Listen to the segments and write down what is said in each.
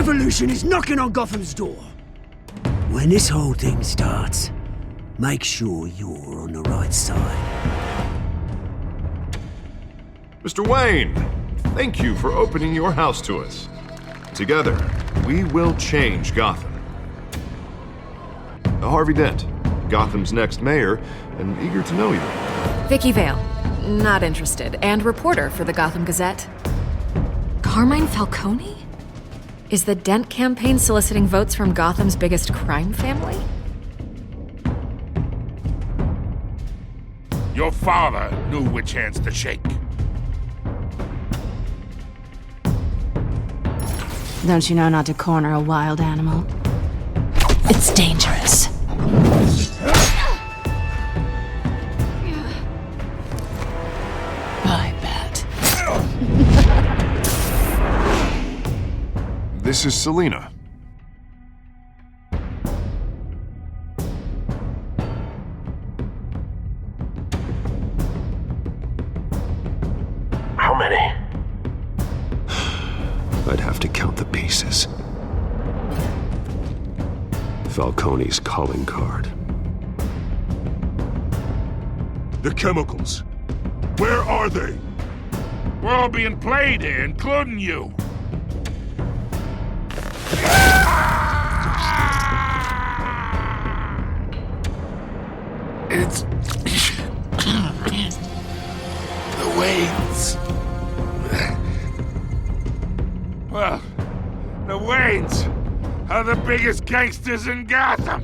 revolution is knocking on Gotham's door. When this whole thing starts, make sure you're on the right side. Mr. Wayne, thank you for opening your house to us. Together, we will change Gotham. Harvey Dent, Gotham's next mayor, and eager to know you. Vicky Vale, not interested, and reporter for the Gotham Gazette. Carmine Falcone? Is the Dent campaign soliciting votes from Gotham's biggest crime family? Your father knew which hands to shake. Don't you know not to corner a wild animal? It's dangerous. I bet. This is Selina. How many? I'd have to count the pieces. Falcone's calling card. The chemicals. Where are they? We're all being played here, including you. It's... the Waynes. Well, the Waynes are the biggest gangsters in Gotham.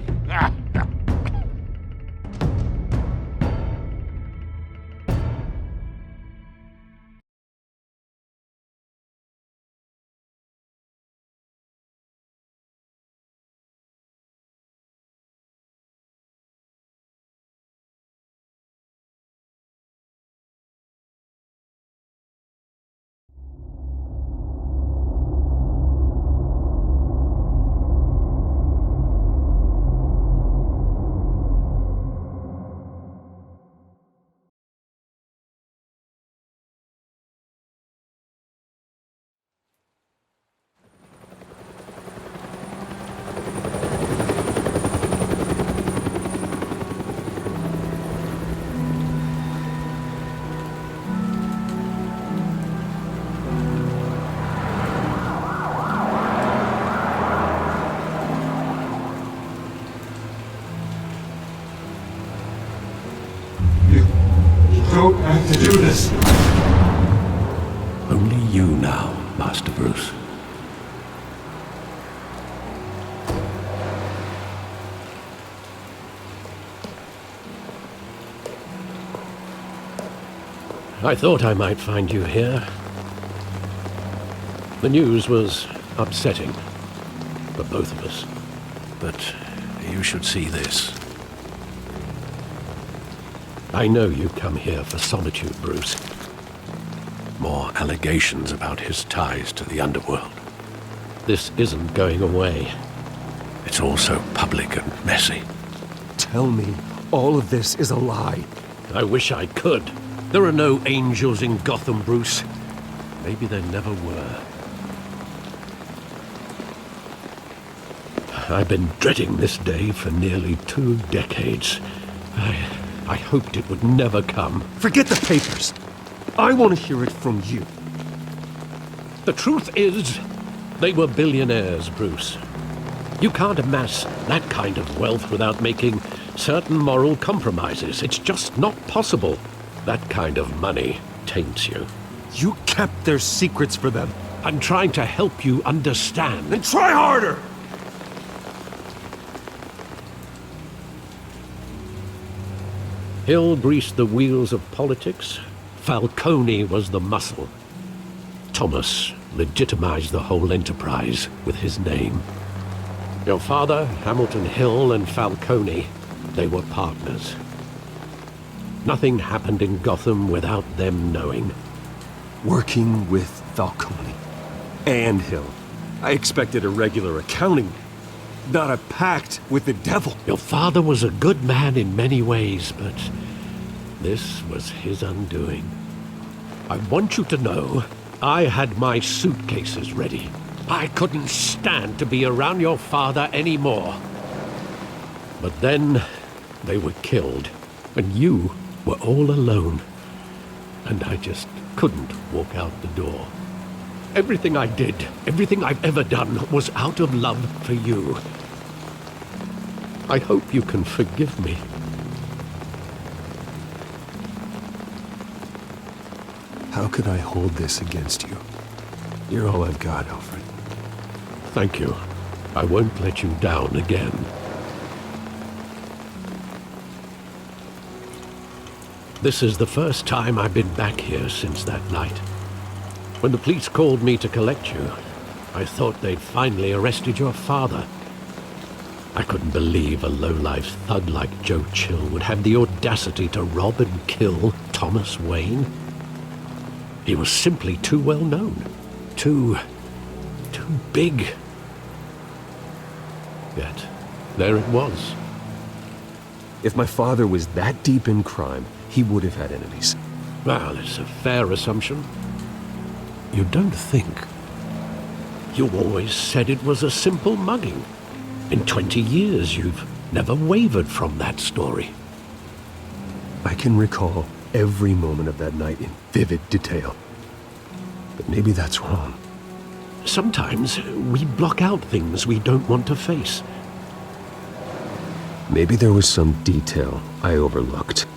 Don't have to do this. Only you now, Master Bruce. I thought I might find you here. The news was upsetting for both of us. But you should see this. I know you come here for solitude, Bruce. More allegations about his ties to the underworld. This isn't going away. It's all so public and messy. Tell me all of this is a lie. I wish I could. There are no angels in Gotham, Bruce. Maybe there never were. I've been dreading this day for nearly 2 decades. I hoped it would never come. Forget the papers. I want to hear it from you. The truth is, they were billionaires, Bruce. You can't amass that kind of wealth without making certain moral compromises. It's just not possible. That kind of money taints you. You kept their secrets for them. I'm trying to help you understand. Then try harder! Hill greased the wheels of politics. Falcone was the muscle. Thomas legitimized the whole enterprise with his name. Your father, Hamilton Hill, and Falcone, they were partners. Nothing happened in Gotham without them knowing. Working with Falcone and Hill. I expected a regular accounting, not a pact with the devil. Your father was a good man in many ways, but this was his undoing. I want you to know I had my suitcases ready. I couldn't stand to be around your father anymore. But then they were killed, and you were all alone. And I just couldn't walk out the door. Everything I did, everything I've ever done, was out of love for you. I hope you can forgive me. How could I hold this against you? You're all I've got, Alfred. Thank you. I won't let you down again. This is the first time I've been back here since that night. When the police called me to collect you, I thought they'd finally arrested your father. I couldn't believe a low-life thug like Joe Chill would have the audacity to rob and kill Thomas Wayne. He was simply too well known. Too big. Yet, there it was. If my father was that deep in crime, he would have had enemies. Well, it's a fair assumption. You don't think? You always said it was a simple mugging. In 20 years, you've never wavered from that story. I can recall every moment of that night in vivid detail. But maybe that's wrong. Sometimes we block out things we don't want to face. Maybe there was some detail I overlooked.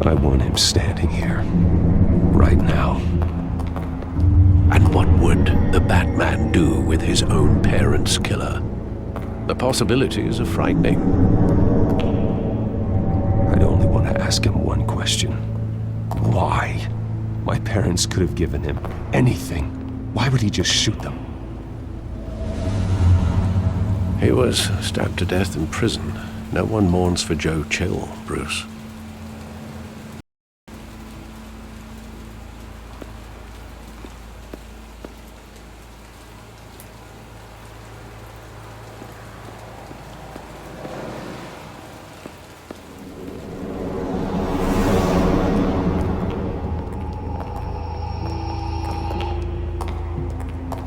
I want him standing here, right now. And what would the Batman do with his own parents' killer? The possibilities are frightening. I'd only want to ask him one question. Why? My parents could have given him anything. Why would he just shoot them? He was stabbed to death in prison. No one mourns for Joe Chill, Bruce.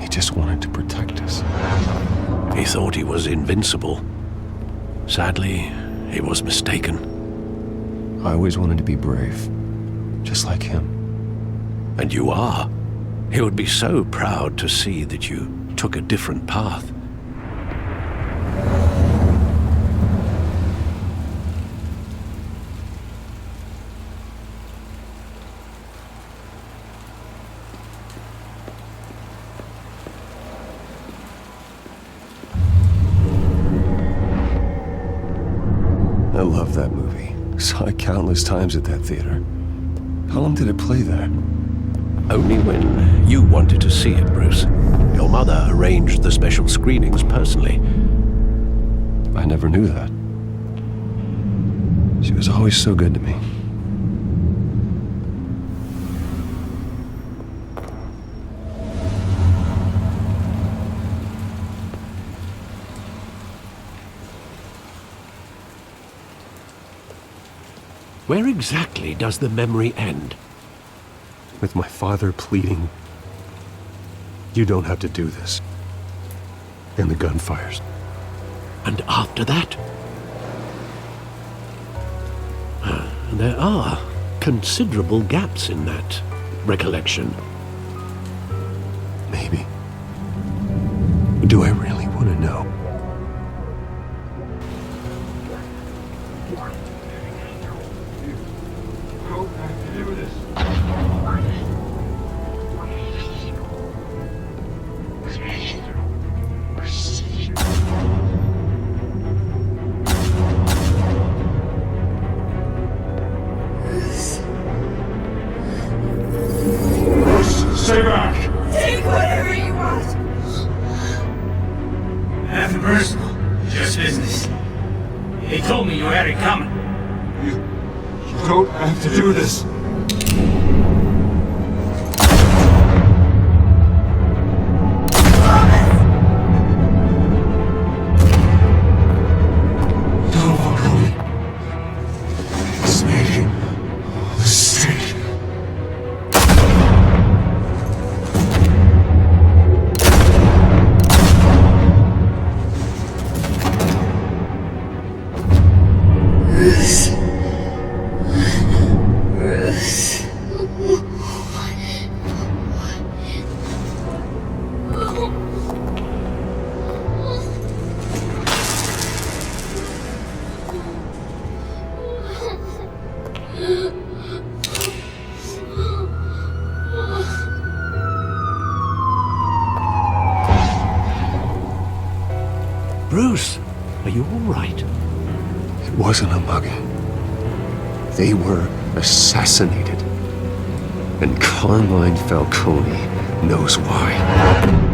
Just wanted to protect us. He thought he was invincible. Sadly, he was mistaken. I always wanted to be brave, just like him. And you are. He would be so proud to see that you took a different path. I love that movie. Saw it countless times at that theater. How long did it play there? Only when you wanted to see it, Bruce. Your mother arranged the special screenings personally. I never knew that. She was always so good to me. Where exactly does the memory end? With my father pleading, "You don't have to do this." And the gun fires. And after that? There are considerable gaps in that recollection. Maybe. Do I really want to know? Stay back! Take whatever you want. Nothing personal, just business. He told me you had it coming. You don't have to do this. Stop it! Bruce. Bruce, are you all right? It wasn't a mugging. They were assassinated. And Carmine Falcone knows why.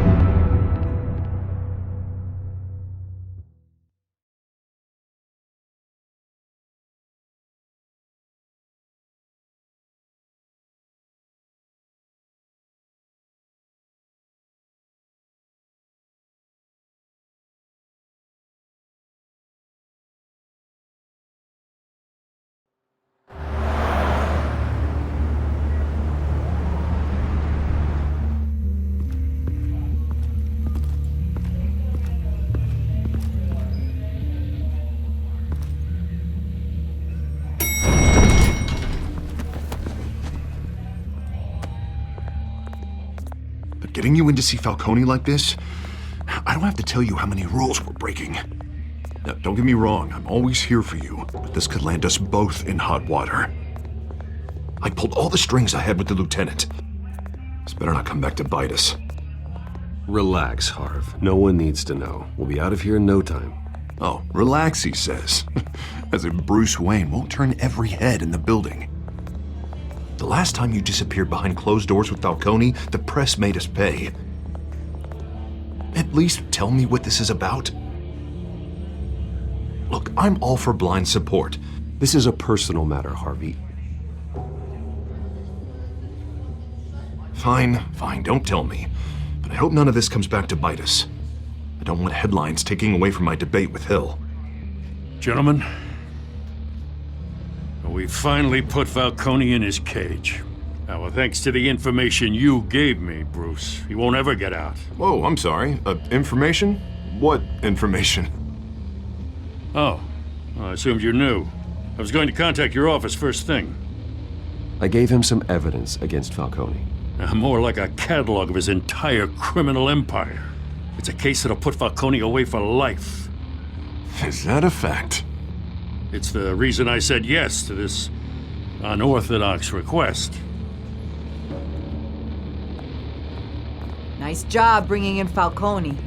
But getting you in to see Falcone like this, I don't have to tell you how many rules we're breaking. Now, don't get me wrong, I'm always here for you, but this could land us both in hot water. I pulled all the strings I had with the lieutenant. This better not come back to bite us. Relax, Harv. No one needs to know. We'll be out of here in no time. Oh, relax, he says. As if Bruce Wayne won't turn every head in the building. The last time you disappeared behind closed doors with Falcone, the press made us pay. At least tell me what this is about. Look, I'm all for blind support. This is a personal matter, Harvey. Fine, don't tell me. But I hope none of this comes back to bite us. I don't want headlines taking away from my debate with Hill. Gentlemen, we finally put Falcone in his cage. Now, well, thanks to the information you gave me, Bruce, he won't ever get out. Whoa, I'm sorry. Information? What information? Oh, well, I assumed you knew. I was going to contact your office first thing. I gave him some evidence against Falcone. More like a catalog of his entire criminal empire. It's a case that'll put Falcone away for life. Is that a fact? It's the reason I said yes to this unorthodox request. Nice job bringing in Falcone.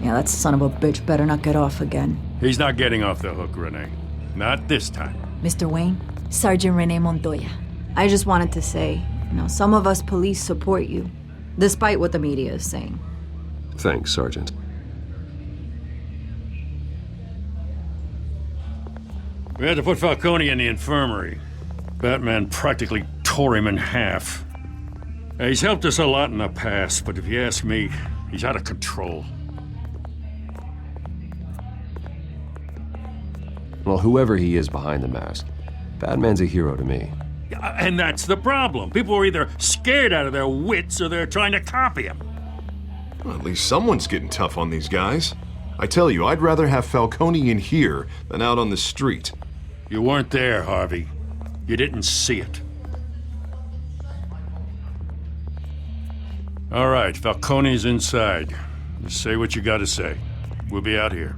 Yeah, that son of a bitch better not get off again. He's not getting off the hook, Renee. Not this time. Mr. Wayne, Sergeant Renee Montoya. I just wanted to say, some of us police support you, despite what the media is saying. Thanks, Sergeant. We had to put Falcone in the infirmary. Batman practically tore him in half. He's helped us a lot in the past, but if you ask me, he's out of control. Well, whoever he is behind the mask, Batman's a hero to me. And that's the problem. People are either scared out of their wits or they're trying to copy him. Well, at least someone's getting tough on these guys. I tell you, I'd rather have Falcone in here than out on the street. You weren't there, Harvey. You didn't see it. All right, Falcone's inside. Just say what you gotta say. We'll be out here.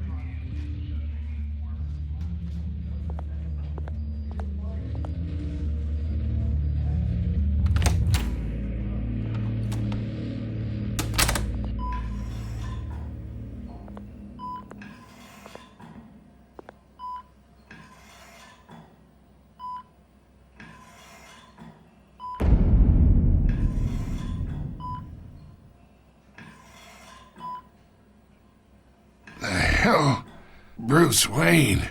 Hell, Bruce Wayne.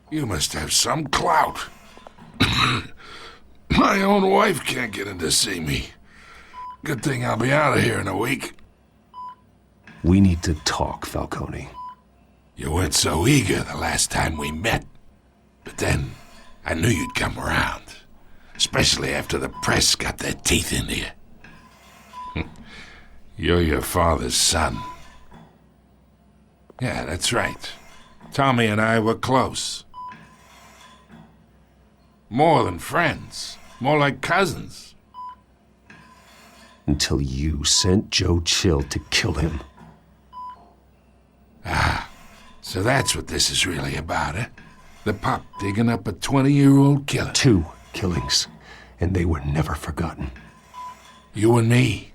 You must have some clout. My own wife can't get in to see me. Good thing I'll be out of here in a week. We need to talk, Falcone. You weren't so eager the last time we met. But then, I knew you'd come around. Especially after the press got their teeth into you. You're your father's son. Yeah, that's right. Tommy and I were close. More than friends. More like cousins. Until you sent Joe Chill to kill him. Ah, so that's what this is really about, eh? The pup digging up a 20-year-old killer. 2 killings, and they were never forgotten. You and me,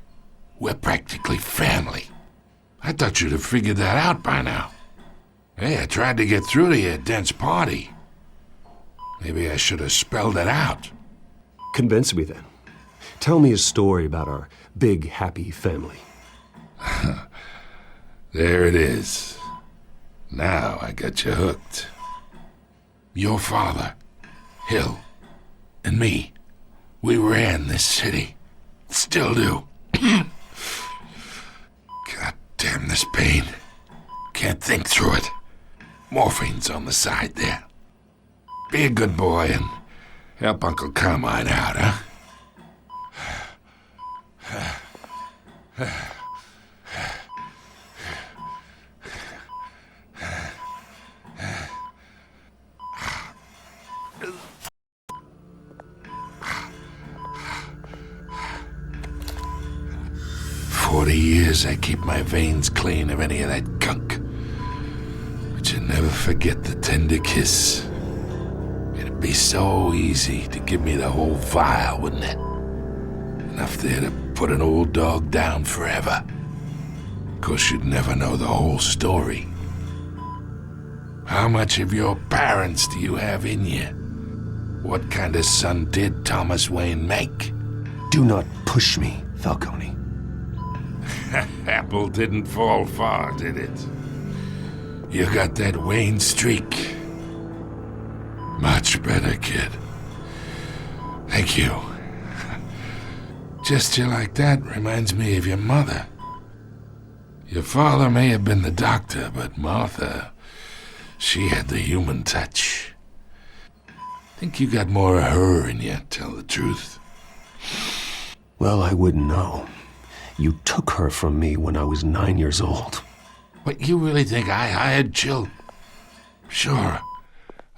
we're practically family. I thought you'd have figured that out by now. Hey, I tried to get through to your dense party. Maybe I should have spelled it out. Convince me then. Tell me a story about our big, happy family. There it is. Now I got you hooked. Your father, Hill, and me, we ran this city. Still do. God damn this pain. Can't think through it. Morphine's on the side there. Be a good boy and help Uncle Carmine out, huh? 40 years I keep my veins clean of any of that gunk. But you never forget the tender kiss. It'd be so easy to give me the whole vial, wouldn't it? Enough there to put an old dog down forever. Of course, you'd never know the whole story. How much of your parents do you have in you? What kind of son did Thomas Wayne make? Do not push me, Falcone. Apple didn't fall far, did it? You got that Wayne streak. Much better, kid. Thank you. Gesture like that reminds me of your mother. Your father may have been the doctor, but Martha, she had the human touch. Think you got more of her in you, tell the truth. Well, I wouldn't know. You took her from me when I was 9 years old. What, you really think I hired Chill? Sure.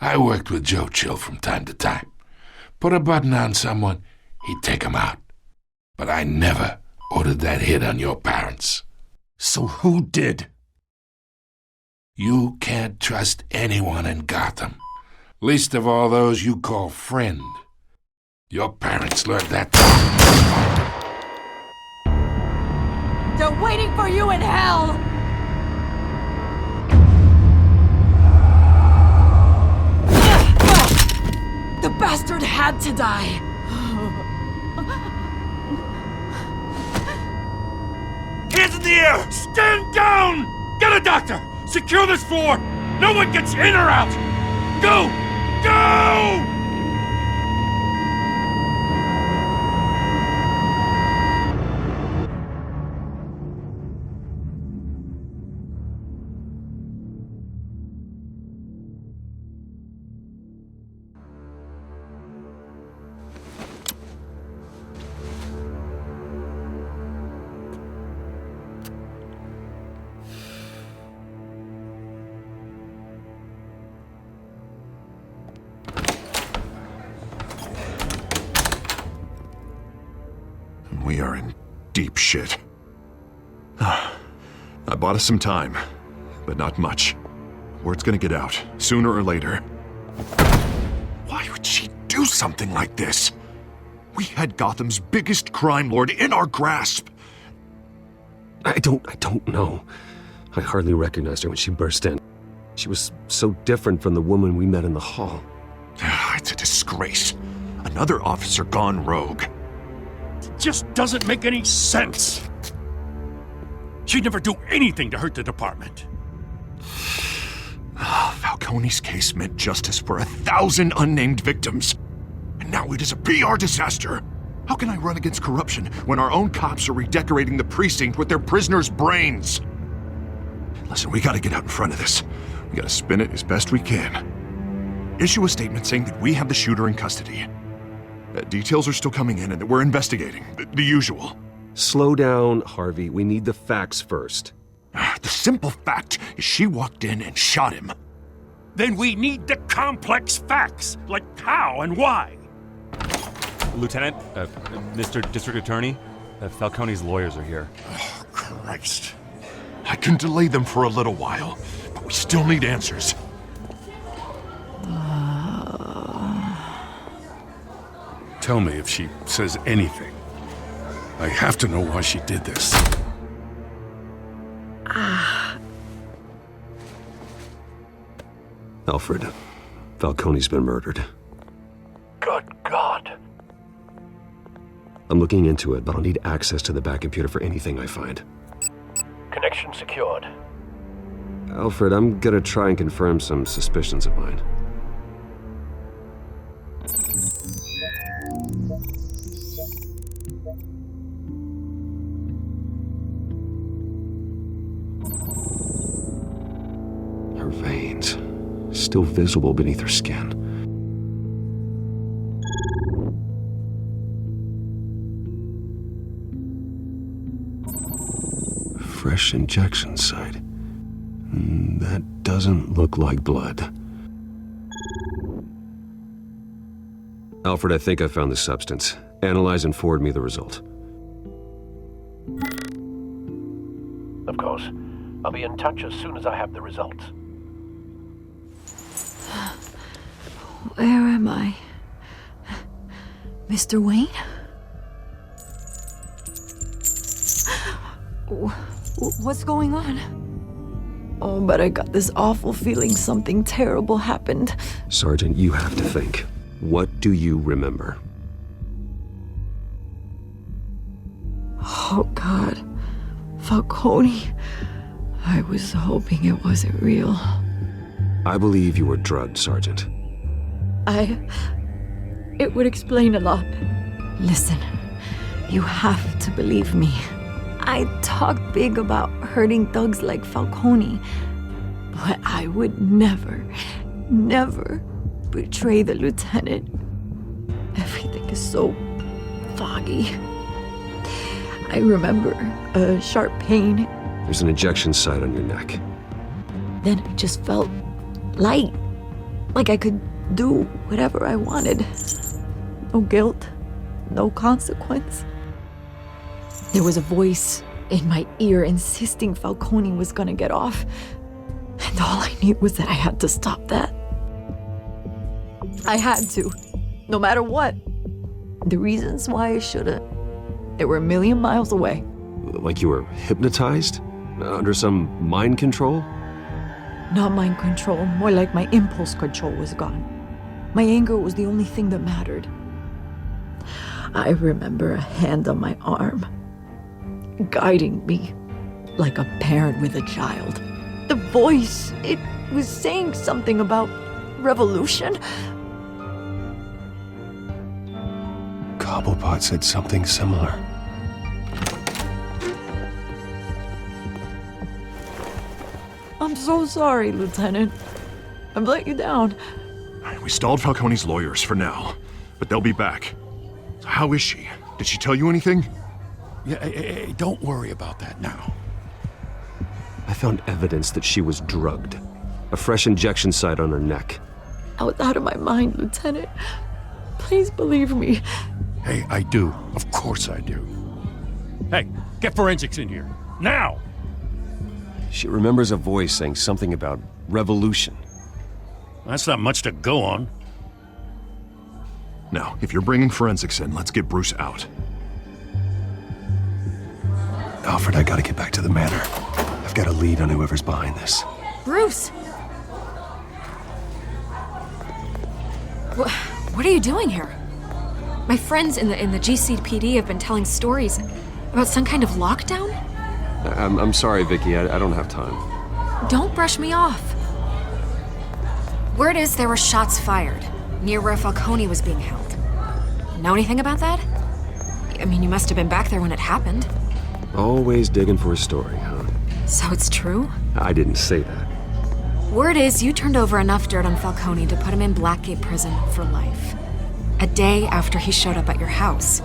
I worked with Joe Chill from time to time. Put a button on someone, he'd take him out. But I never ordered that hit on your parents. So who did? You can't trust anyone in Gotham. Least of all those you call friend. Your parents learned that. They're waiting for you in hell! The bastard had to die! Hands in the air! Stand down! Get a doctor! Secure this floor! No one gets in or out! Go! Go! We are in deep shit. I bought us some time, but not much. Word's gonna get out, sooner or later. Why would she do something like this? We had Gotham's biggest crime lord in our grasp. I don't know. I hardly recognized her when she burst in. She was so different from the woman we met in the hall. It's a disgrace. Another officer gone rogue. Just doesn't make any sense. She'd never do anything to hurt the department. Falcone's case meant justice for 1,000 unnamed victims. And now it is a PR disaster. How can I run against corruption when our own cops are redecorating the precinct with their prisoners' brains? Listen, we gotta get out in front of this. We gotta spin it as best we can. Issue a statement saying that we have the shooter in custody. Details are still coming in and that we're investigating. The usual. Slow down, Harvey. We need the facts first. The simple fact is she walked in and shot him. Then we need the complex facts, like how and why. Lieutenant, Mr. District Attorney, Falcone's lawyers are here. Oh, Christ. I can delay them for a little while, but we still need answers. Tell me if she says anything. I have to know why she did this. Alfred, Falcone's been murdered. Good God. I'm looking into it, but I'll need access to the back computer for anything I find. Connection secured. Alfred, I'm gonna try and confirm some suspicions of mine. Her veins, still visible beneath her skin. Fresh injection site. That doesn't look like blood. Alfred, I think I found the substance. Analyze and forward me the result. Of course. I'll be in touch as soon as I have the results. Where am I? Mr. Wayne? What's going on? Oh, but I got this awful feeling something terrible happened. Sergeant, you have to think. What do you remember? Oh, God. Falcone. I was hoping it wasn't real. I believe you were drugged, Sergeant. It would explain a lot. Listen, you have to believe me. I talk big about hurting thugs like Falcone, but I would never betray the lieutenant. Everything is so foggy. I remember a sharp pain. There's an injection site on your neck. Then it just felt light, like I could do whatever I wanted. No guilt, no consequence. There was a voice in my ear insisting Falcone was gonna get off. And all I knew was that I had to stop that. I had to, no matter what. The reasons why I shouldn't, they were a million miles away. Like you were hypnotized? Under some mind control? Not mind control, more like my impulse control was gone. My anger was the only thing that mattered. I remember a hand on my arm, guiding me like a parent with a child. The voice, it was saying something about revolution. Cobblepot said something similar. I'm so sorry, Lieutenant. I've let you down. We stalled Falcone's lawyers for now, but they'll be back. So how is she? Did she tell you anything? Yeah, hey, don't worry about that now. I found evidence that she was drugged. A fresh injection site on her neck. I was out of my mind, Lieutenant. Please believe me. Hey, I do. Of course I do. Hey, get forensics in here. Now! She remembers a voice saying something about revolution. That's not much to go on. Now, if you're bringing forensics in, let's get Bruce out. Alfred, I gotta get back to the manor. I've got a lead on whoever's behind this. Bruce! What are you doing here? My friends in the GCPD have been telling stories about some kind of lockdown? I'm sorry, Vicky. I don't have time. Don't brush me off. Word is there were shots fired near where Falcone was being held. Know anything about that? I mean, you must have been back there when it happened. Always digging for a story, huh? So it's true? I didn't say that. Word is you turned over enough dirt on Falcone to put him in Blackgate Prison for life. A day after he showed up at your house.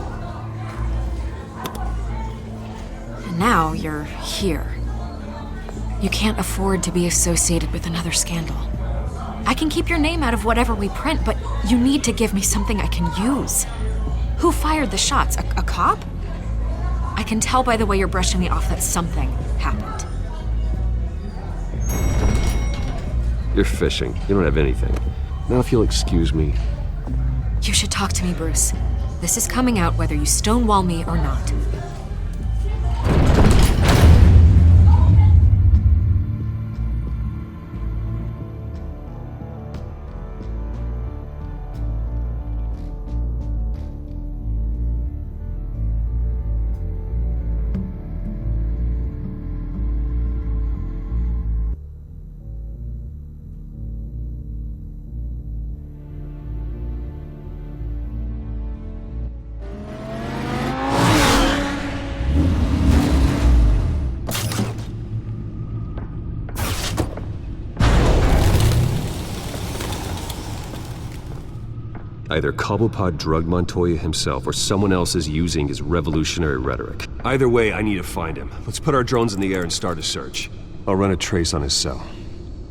And now you're here. You can't afford to be associated with another scandal. I can keep your name out of whatever we print, but you need to give me something I can use. Who fired the shots? A cop? I can tell by the way you're brushing me off that something happened. You're fishing. You don't have anything. Now if you'll excuse me. You should talk to me, Bruce. This is coming out whether you stonewall me or not. Either Cobblepot drugged Montoya himself or someone else is using his revolutionary rhetoric. Either way, I need to find him. Let's put our drones in the air and start a search. I'll run a trace on his cell.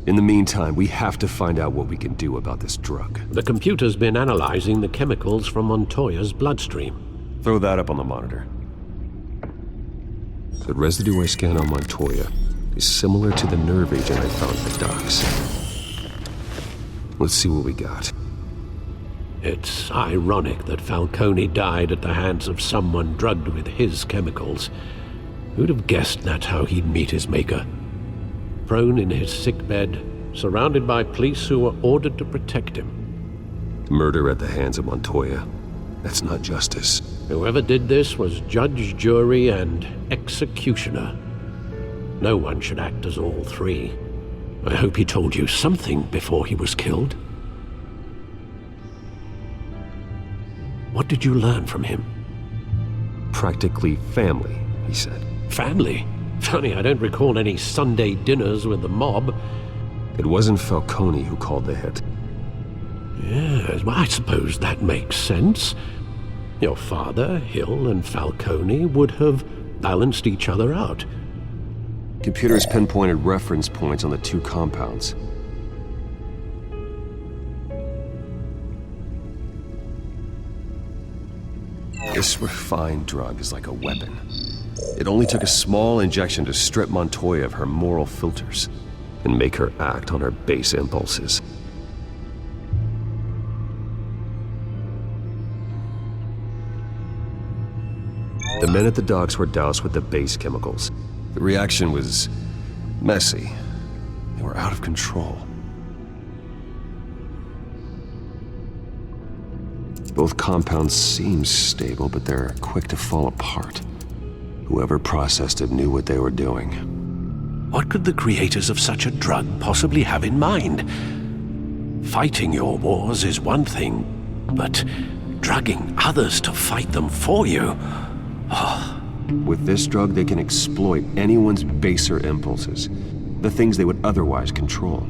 In the meantime, we have to find out what we can do about this drug. The computer's been analyzing the chemicals from Montoya's bloodstream. Throw that up on the monitor. The residue I scan on Montoya is similar to the nerve agent I found at the docks. Let's see what we got. It's ironic that Falcone died at the hands of someone drugged with his chemicals. Who'd have guessed that's how he'd meet his maker? Prone in his sickbed, surrounded by police who were ordered to protect him. Murder at the hands of Montoya. That's not justice. Whoever did this was judge, jury, and executioner. No one should act as all three. I hope he told you something before he was killed. What did you learn from him? Practically family, he said. Family? Funny, I don't recall any Sunday dinners with the mob. It wasn't Falcone who called the hit. Yes, well, I suppose that makes sense. Your father, Hill, and Falcone would have balanced each other out. Computers pinpointed reference points on the two compounds. This refined drug is like a weapon. It only took a small injection to strip Montoya of her moral filters and make her act on her base impulses. The men at the docks were doused with the base chemicals. The reaction was messy. They were out of control. Both compounds seem stable, but they're quick to fall apart. Whoever processed it knew what they were doing. What could the creators of such a drug possibly have in mind? Fighting your wars is one thing, but drugging others to fight them for you? Oh. With this drug, they can exploit anyone's baser impulses, the things they would otherwise control.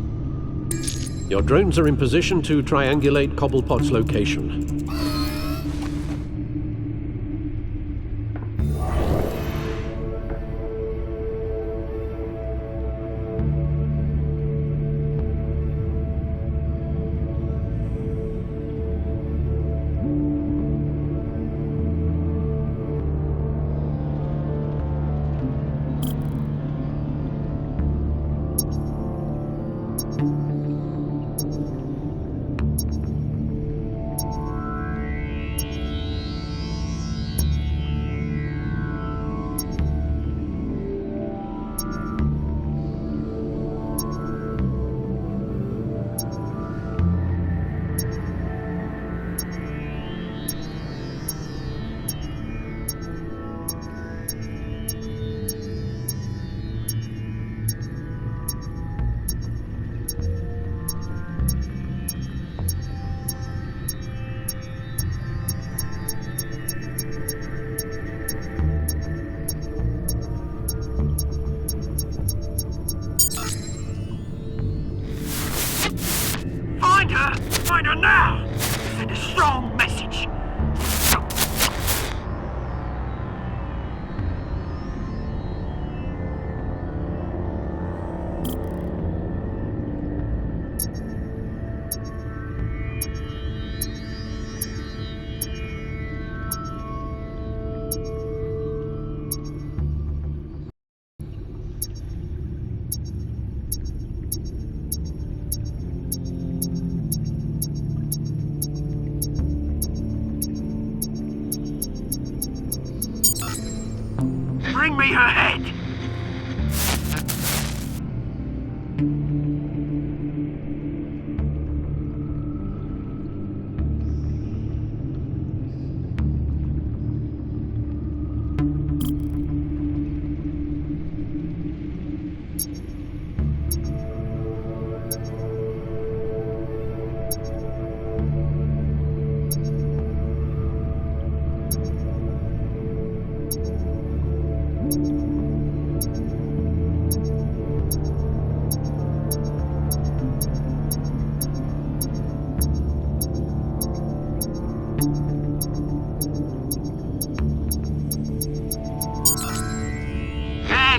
Your drones are in position to triangulate Cobblepot's location. Find her now! Send a strong message! Bring me her head!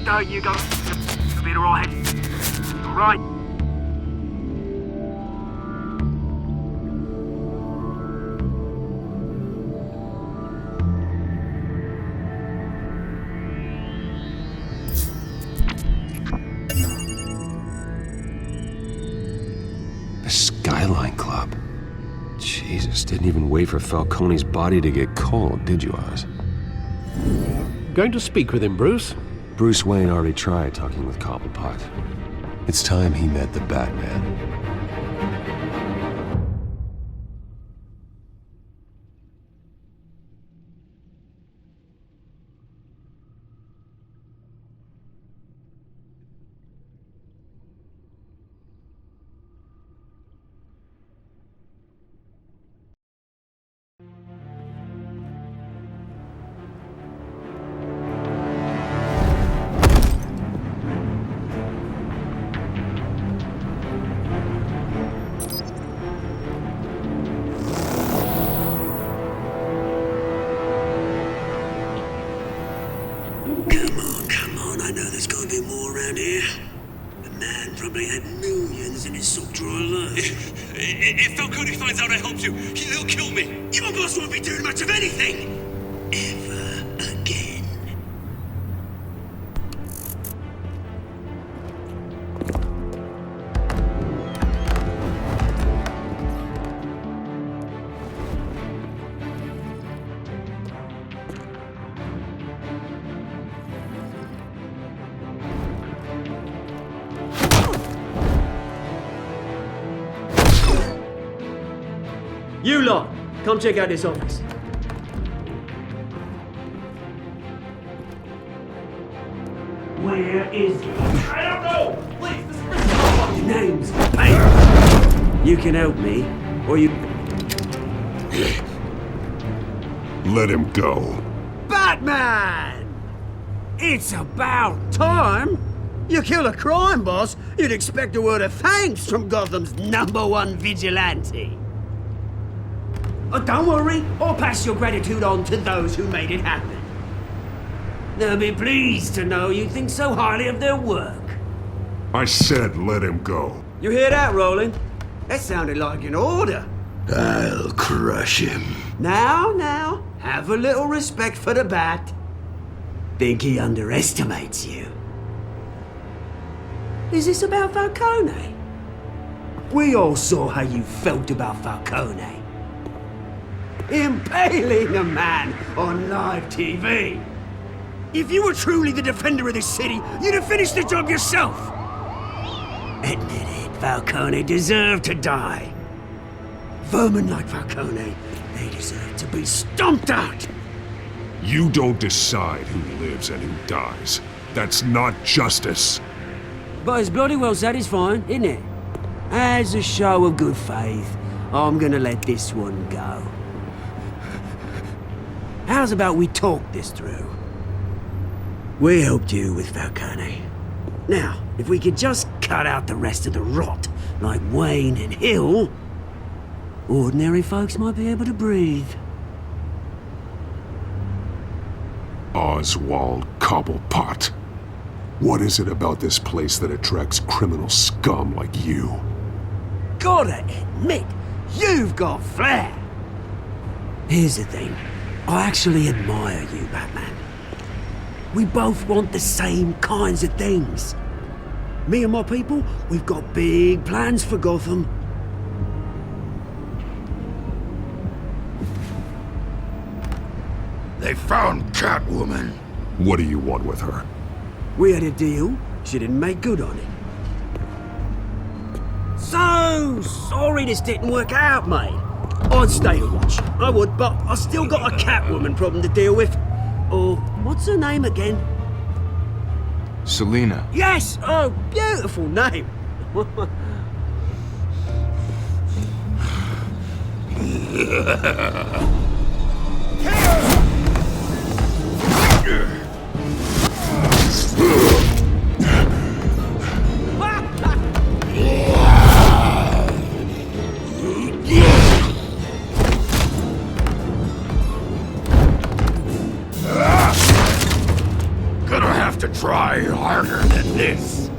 There you go. You'll be alright. Alright. The Skyline Club. Jesus, didn't even wait for Falcone's body to get cold, did you, Oz? Going to speak with him, Bruce? Bruce Wayne already tried talking with Cobblepot. It's time he met the Batman. Come on, I know there's gotta be more around here. The man probably had millions in his sock drawer alone. If Falcone finds out I helped you, he'll kill me. Your boss won't be doing much of anything! Ever again. You lot, come check out this office. Where is he? I don't know! Please, this is Your name's Payne. You can help me, or you... Let him go. Batman! It's about time! You kill a crime boss, you'd expect a word of thanks from Gotham's #1 vigilante. Oh, don't worry, I'll pass your gratitude on to those who made it happen. They'll be pleased to know you think so highly of their work. I said let him go. You hear that, Roland? That sounded like an order. I'll crush him. Now, have a little respect for the Bat. Think he underestimates you. Is this about Falcone? We all saw how you felt about Falcone. Impaling a man on live TV. If you were truly the defender of this city, you'd have finished the job yourself. Admit it, Falcone deserved to die. Vermin like Falcone, they deserve to be stomped out. You don't decide who lives and who dies. That's not justice. But it's bloody well satisfying, isn't it? As a show of good faith, I'm gonna let this one go. How's about we talk this through? We helped you with Falcone. Now, if we could just cut out the rest of the rot, like Wayne and Hill, ordinary folks might be able to breathe. Oswald Cobblepot. What is it about this place that attracts criminal scum like you? Gotta admit, You've got flair. Here's the thing. I actually admire you, Batman. We both want the same kinds of things. Me and my people, we've got big plans for Gotham. They found Catwoman. What do you want with her? We had a deal. She didn't make good on it. So sorry this didn't work out, mate. I'd stay to watch. I would, but I still got a Catwoman problem to deal with. Or, what's her name again? Selina. Yes! Oh, beautiful name. Gonna have to try harder than this.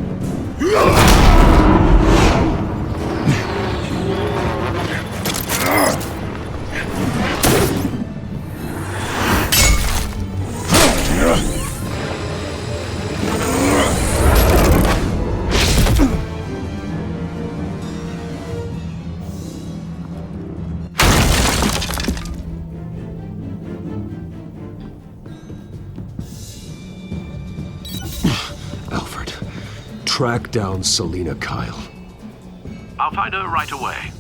Alfred, track down Selina Kyle. I'll find her right away.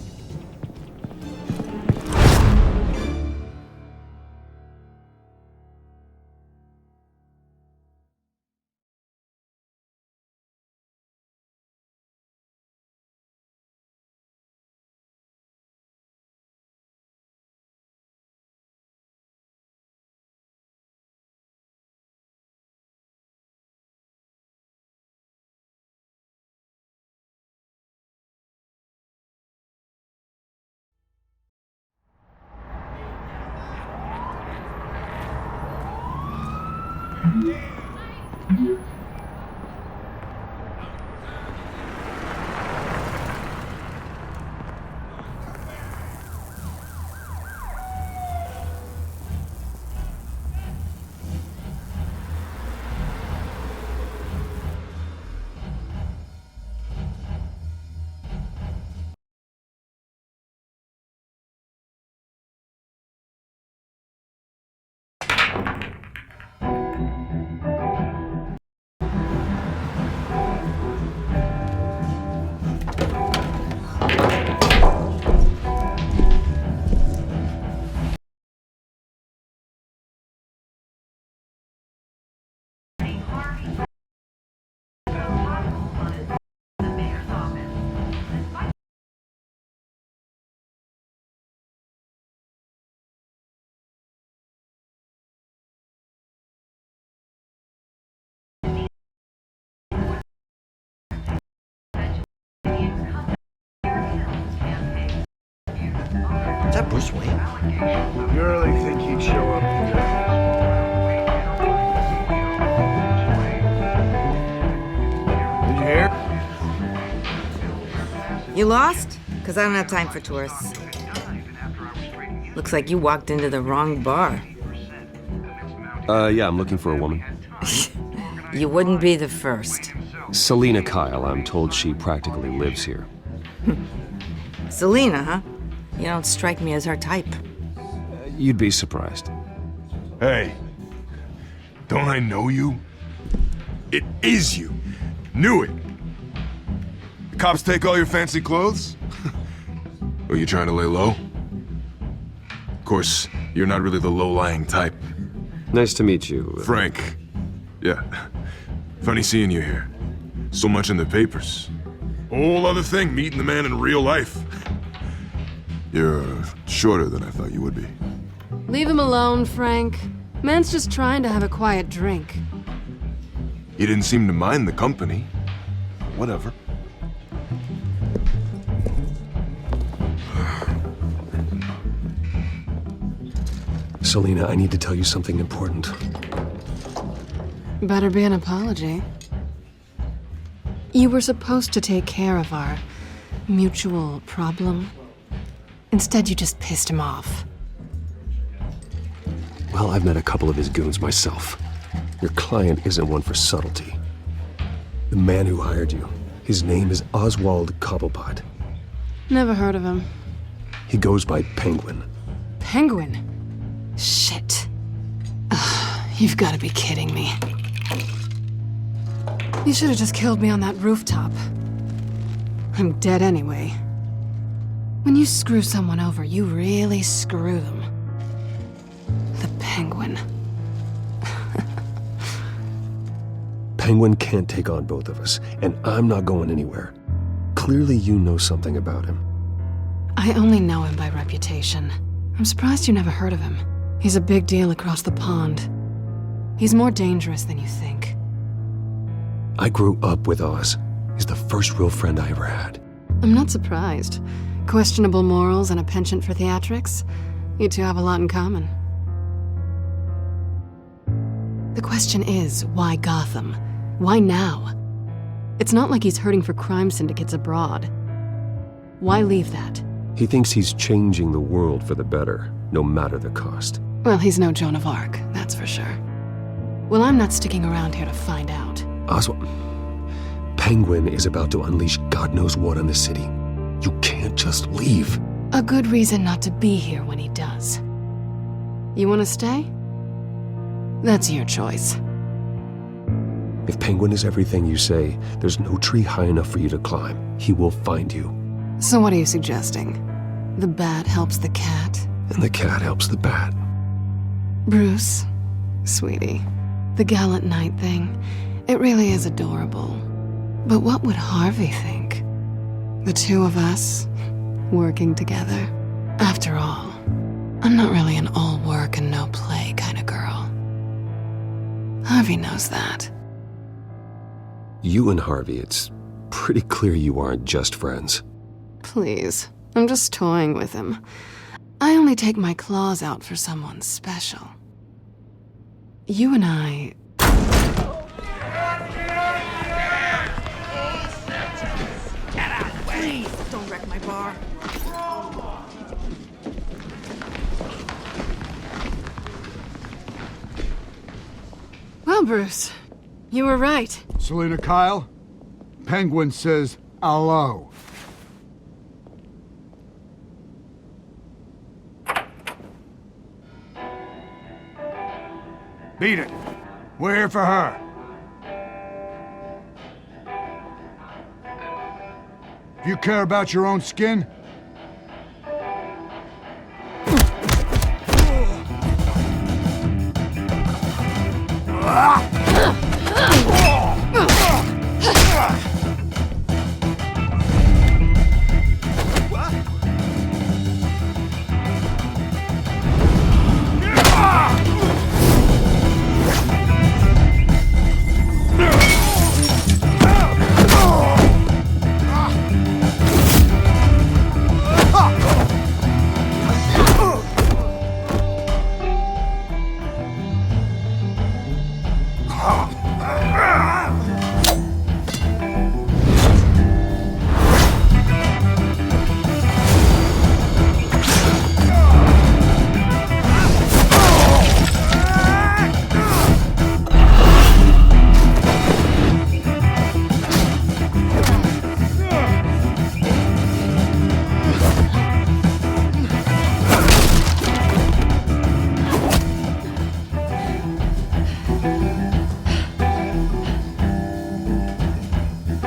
Is that Bruce Wayne? You really think he'd show up today? Did you hear? You lost? Because I don't have time for tourists. Looks like you walked into the wrong bar. Yeah, I'm looking for a woman. You wouldn't be the first. Selina Kyle, I'm told she practically lives here. Selina, huh? You don't strike me as her type. You'd be surprised. Hey, don't I know you? It is you. Knew it. The cops take all your fancy clothes? Are you trying to lay low? Of course, you're not really the low-lying type. Nice to meet you. Frank. Yeah. Funny seeing you here. So much in the papers. Whole other thing, meeting the man in real life. You're shorter than I thought you would be. Leave him alone, Frank. Man's just trying to have a quiet drink. He didn't seem to mind the company. Whatever. Selina, I need to tell you something important. Better be an apology. You were supposed to take care of our mutual problem. Instead, you just pissed him off. Well, I've met a couple of his goons myself. Your client isn't one for subtlety. The man who hired you, his name is Oswald Cobblepot. Never heard of him. He goes by Penguin. Penguin? Shit. Ugh, you've got to be kidding me. You should have just killed me on that rooftop. I'm dead anyway. When you screw someone over, you really screw them. The Penguin. Penguin can't take on both of us, and I'm not going anywhere. Clearly you know something about him. I only know him by reputation. I'm surprised you never heard of him. He's a big deal across the pond. He's more dangerous than you think. I grew up with Oz. He's the first real friend I ever had. I'm not surprised. Questionable morals and a penchant for theatrics. You two have a lot in common. The question is, why Gotham? Why now? It's not like he's hurting for crime syndicates abroad. Why leave that? He thinks he's changing the world for the better, no matter the cost. Well, he's no Joan of Arc, that's for sure. Well, I'm not sticking around here to find out. Oswald, Penguin is about to unleash God knows what on the city. You can't just leave. A good reason not to be here when he does. You want to stay? That's your choice. If Penguin is everything you say, there's no tree high enough for you to climb. He will find you. So what are you suggesting? The bat helps the cat? And the cat helps the bat. Bruce, sweetie, the gallant knight thing, it really is adorable. But what would Harvey think? The two of us, working together? After all, I'm not really an all work and no play kind of girl. Harvey knows that. You and Harvey, it's pretty clear you aren't just friends. Please, I'm just toying with him. I only take my claws out for someone special. You and I... Please, don't wreck my bar. Well, Bruce, you were right. Selina Kyle, Penguin says hello. Beat it. We're here for her. If you care about your own skin,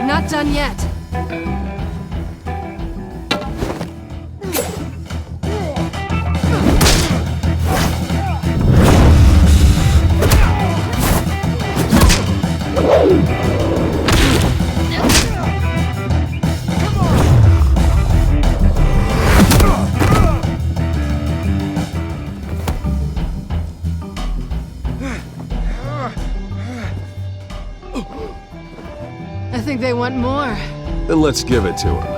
Not done yet. I think they want more. Then let's give it to him.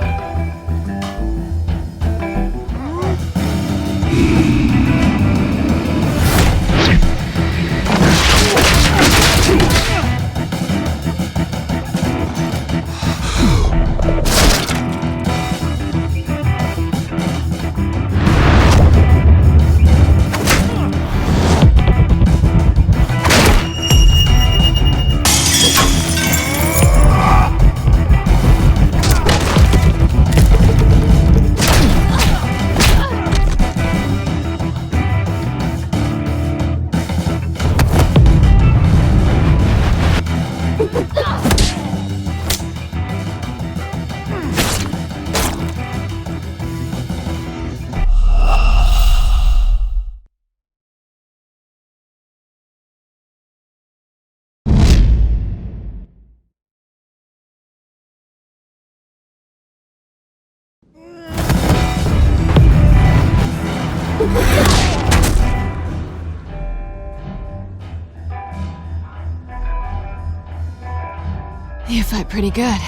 fight pretty good.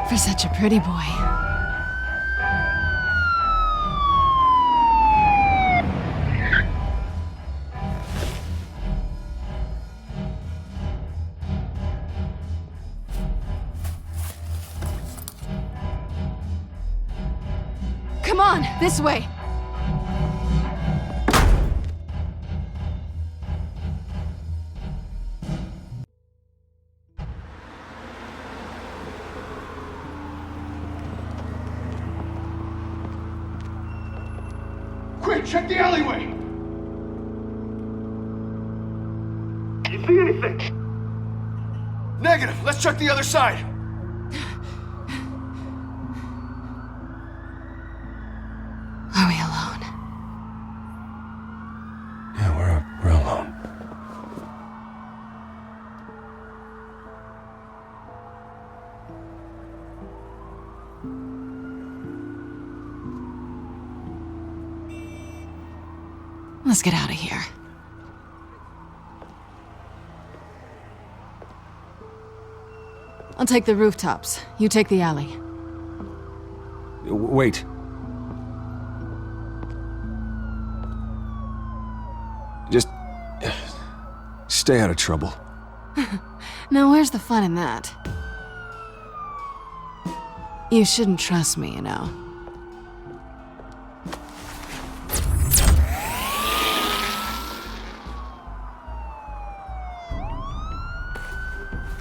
For such a pretty boy. Come on, this way! Quick, check the alleyway! You see anything? Negative. Let's check the other side. Are we alone? Yeah, we're alone. Let's get out of here. I'll take the rooftops. You take the alley. Wait. Just stay out of trouble. Now, where's the fun in that? You shouldn't trust me, you know.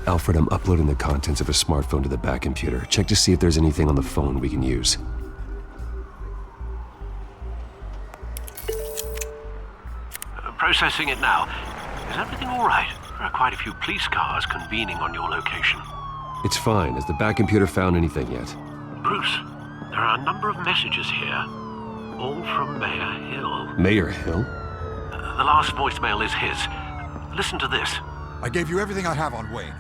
Alfred, I'm uploading the contents of a smartphone to the back computer. Check to see if there's anything on the phone we can use. Processing it now. Is everything all right? There are quite a few police cars convening on your location. It's fine. Has the back computer found anything yet? Bruce, there are a number of messages here. All from Mayor Hill. Mayor Hill? The last voicemail is his. Listen to this. I gave you everything I have on Wayne.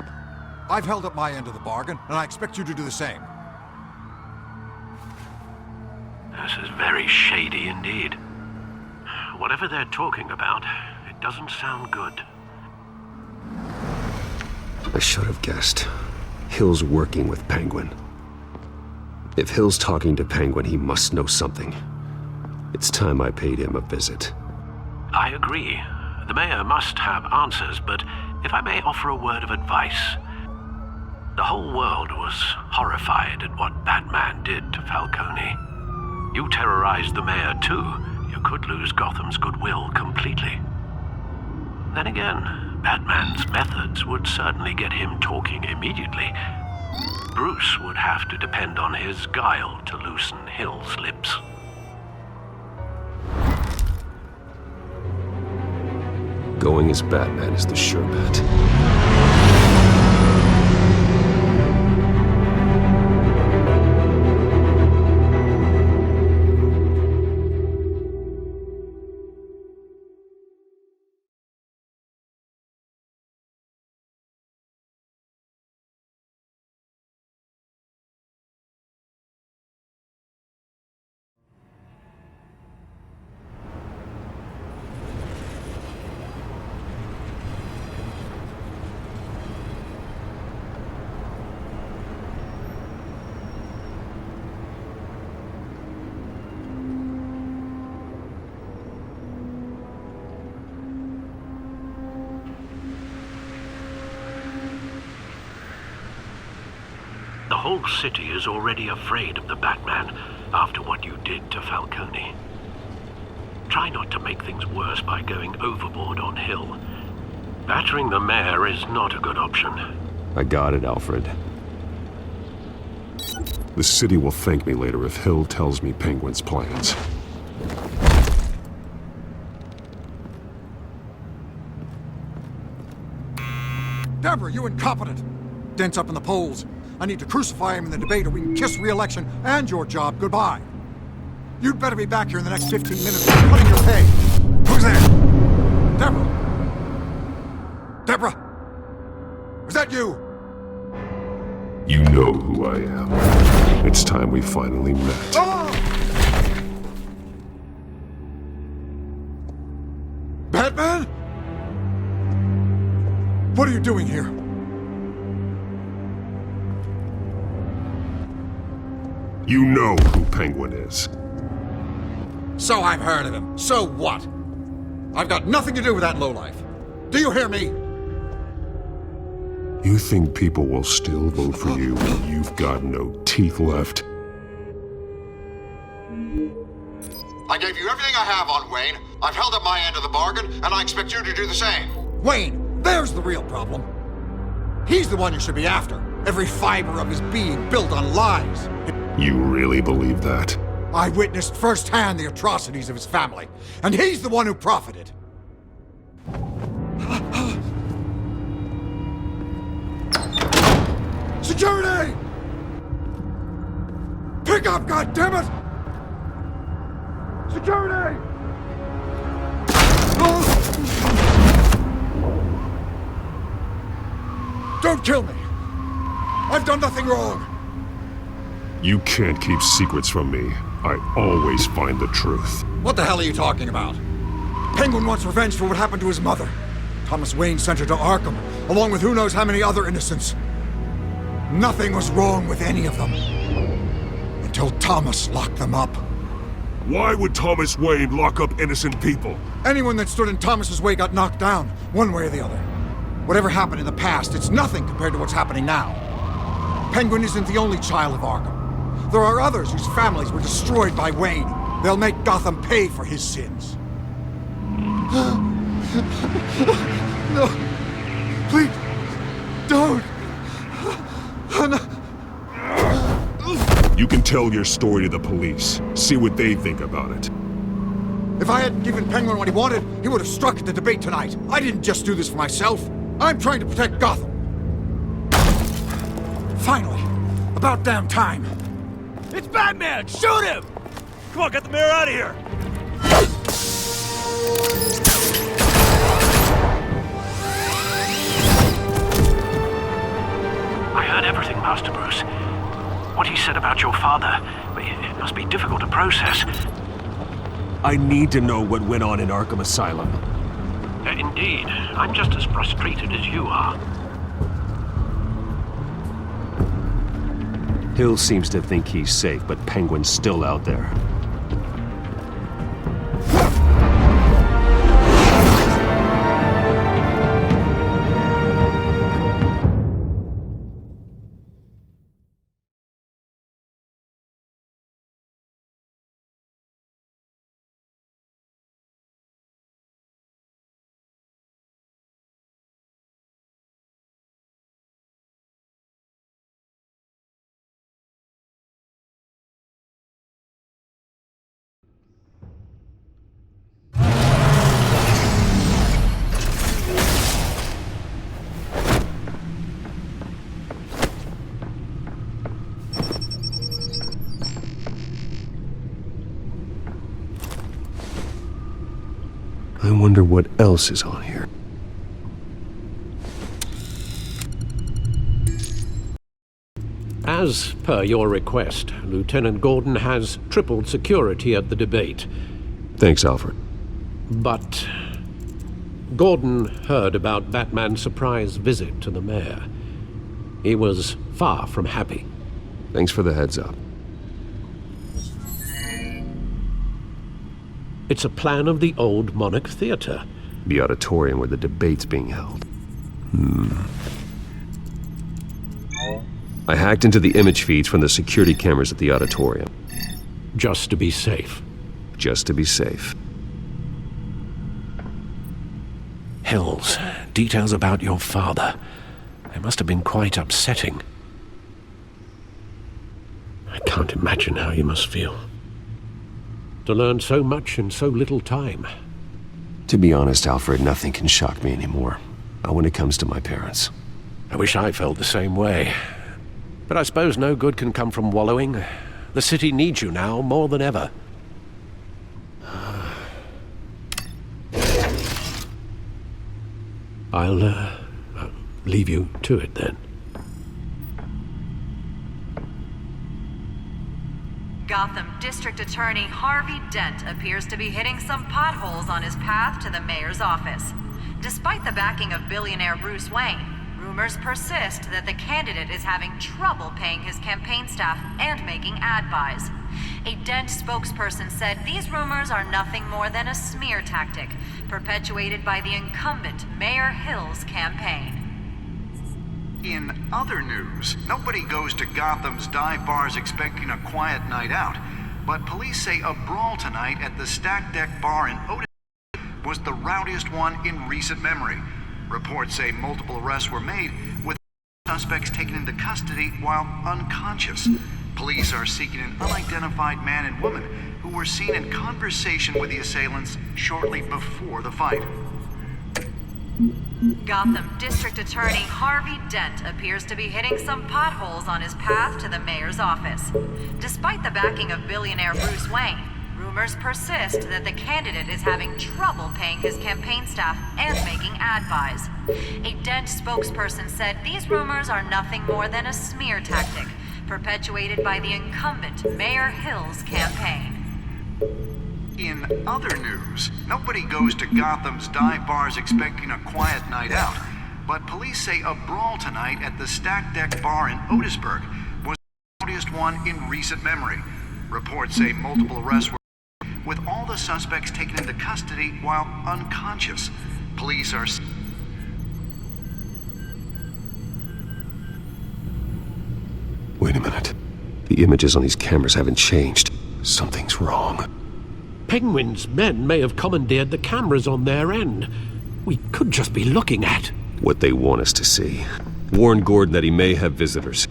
I've held up my end of the bargain, and I expect you to do the same. This is very shady indeed. Whatever they're talking about, it doesn't sound good. I should have guessed. Hill's working with Penguin. If Hill's talking to Penguin, he must know something. It's time I paid him a visit. I agree. The mayor must have answers, but if I may offer a word of advice. The whole world was horrified at what Batman did to Falcone. You terrorized the mayor too. You could lose Gotham's goodwill completely. Then again, Batman's methods would certainly get him talking immediately. Bruce would have to depend on his guile to loosen Hill's lips. Going as Batman is the sure bet. The whole city is already afraid of the Batman after what you did to Falcone. Try not to make things worse by going overboard on Hill. Battering the mayor is not a good option. I got it, Alfred. The city will thank me later if Hill tells me Penguin's plans. Deborah, you incompetent! Dent's up in the polls. I need to crucify him in the debate or we can kiss re-election and your job goodbye. You'd better be back here in the next 15 minutes or I'm cutting your pay. Who's there? Deborah? Deborah? Is that you? You know who I am. It's time we finally met. Batman? What are you doing here? You know who Penguin is. So I've heard of him. So what? I've got nothing to do with that lowlife. Do you hear me? You think people will still vote for you when you've got no teeth left? I gave you everything I have on Wayne. I've held up my end of the bargain, and I expect you to do the same. Wayne, there's the real problem. He's the one you should be after. Every fiber of his being built on lies. You really believe that? I witnessed firsthand the atrocities of his family, and he's the one who profited. Security! Pick up, goddammit! Security! Don't kill me! I've done nothing wrong! You can't keep secrets from me. I always find the truth. What the hell are you talking about? Penguin wants revenge for what happened to his mother. Thomas Wayne sent her to Arkham, along with who knows how many other innocents. Nothing was wrong with any of them. Until Thomas locked them up. Why would Thomas Wayne lock up innocent people? Anyone that stood in Thomas's way got knocked down, one way or the other. Whatever happened in the past, it's nothing compared to what's happening now. Penguin isn't the only child of Arkham. There are others whose families were destroyed by Wayne. They'll make Gotham pay for his sins. No. Please. Don't. You can tell your story to the police. See what they think about it. If I hadn't given Penguin what he wanted, he would have struck at the debate tonight. I didn't just do this for myself. I'm trying to protect Gotham. Finally. About damn time. It's Batman! Shoot him! Come on, get the mayor out of here! I heard everything, Master Bruce. What he said about your father, it must be difficult to process. I need to know what went on in Arkham Asylum. Indeed. I'm just as frustrated as you are. Hill seems to think he's safe, but Penguin's still out there. I wonder what else is on here. As per your request, Lieutenant Gordon has tripled security at the debate. Thanks, Alfred. But Gordon heard about Batman's surprise visit to the mayor. He was far from happy. Thanks for the heads up. It's a plan of the old Monarch Theater. The auditorium where the debate's being held. I hacked into the image feeds from the security cameras at the auditorium. Just to be safe. Just to be safe. Hills, details about your father. They must have been quite upsetting. I can't imagine how you must feel. To learn so much in so little time. To be honest, Alfred, nothing can shock me anymore. Not when it comes to my parents. I wish I felt the same way. But I suppose no good can come from wallowing. The city needs you now more than ever. I'll leave you to it then. Gotham District Attorney Harvey Dent appears to be hitting some potholes on his path to the mayor's office. Despite the backing of billionaire Bruce Wayne, rumors persist that the candidate is having trouble paying his campaign staff and making ad buys. A Dent spokesperson said these rumors are nothing more than a smear tactic perpetuated by the incumbent Mayor Hill's campaign. In other news, nobody goes to Gotham's dive bars expecting a quiet night out, but police say a brawl tonight at the Stack Deck Bar in Otis was the rowdiest one in recent memory. Reports say multiple arrests were made, with suspects taken into custody while unconscious. Police are seeking an unidentified man and woman who were seen in conversation with the assailants shortly before the fight. Gotham District Attorney Harvey Dent appears to be hitting some potholes on his path to the mayor's office. Despite the backing of billionaire Bruce Wayne, rumors persist that the candidate is having trouble paying his campaign staff and making ad buys. A Dent spokesperson said these rumors are nothing more than a smear tactic perpetuated by the incumbent Mayor Hill's campaign. In other news, nobody goes to Gotham's dive bars expecting a quiet night out, but police say a brawl tonight at the Stack Deck Bar in Otisburg was the rowdiest one in recent memory. Reports say multiple arrests were made, with all the suspects taken into custody while unconscious. Police are... Wait a minute. The images on these cameras haven't changed. Something's wrong. Penguin's men may have commandeered the cameras on their end. We could just be looking at what they want us to see. Warn Gordon that he may have visitors.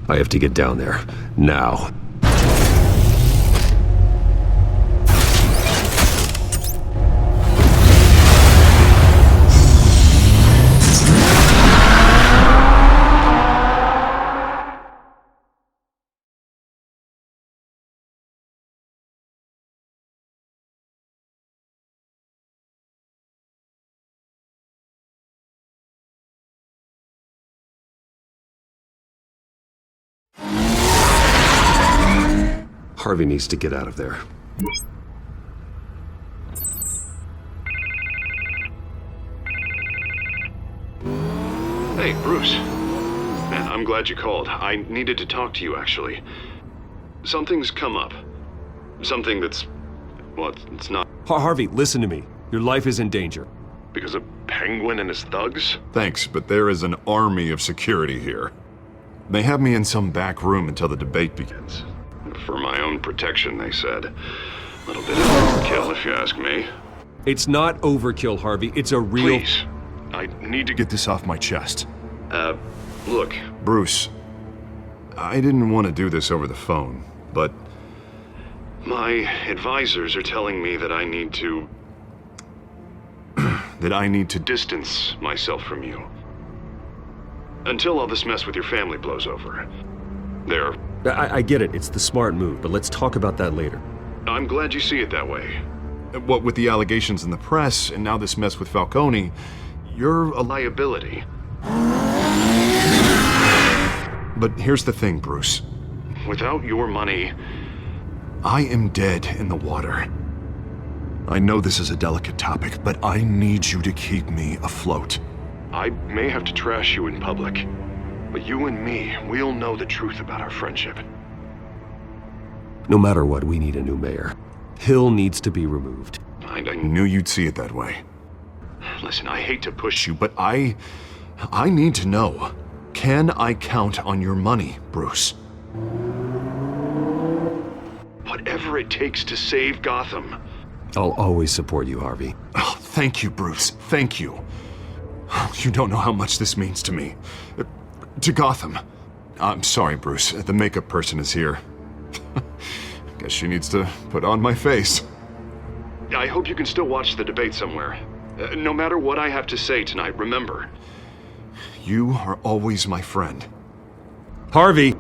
I have to get down there. Now. Harvey needs to get out of there. Hey, Bruce. Man, I'm glad you called. I needed to talk to you, actually. Something's come up. Something that's... well, it's not... Harvey, listen to me. Your life is in danger. Because of Penguin and his thugs? Thanks, but there is an army of security here. They have me in some back room until the debate begins. For my own protection, they said. A little bit of overkill, if you ask me. It's not overkill, Harvey. It's a real... Please. I need to get this off my chest. Look. Bruce, I didn't want to do this over the phone, but... my advisors are telling me that I need to... that I need to distance myself from you. Until all this mess with your family blows over. They're... I get it. It's the smart move, but let's talk about that later. I'm glad you see it that way. What with the allegations in the press, and now this mess with Falcone, you're a liability. But here's the thing, Bruce. Without your money, I am dead in the water. I know this is a delicate topic, but I need you to keep me afloat. I may have to trash you in public, but you and me, we'll know the truth about our friendship. No matter what, we need a new mayor. Hill needs to be removed. I knew you'd see it that way. Listen, I hate to push you, but I need to know. Can I count on your money, Bruce? Whatever it takes to save Gotham. I'll always support you, Harvey. Oh, thank you, Bruce. Thank you. You don't know how much this means to me. To Gotham. I'm sorry, Bruce. The makeup person is here. Guess she needs to put on my face. I hope you can still watch the debate somewhere. No matter what I have to say tonight, remember, you are always my friend. Harvey!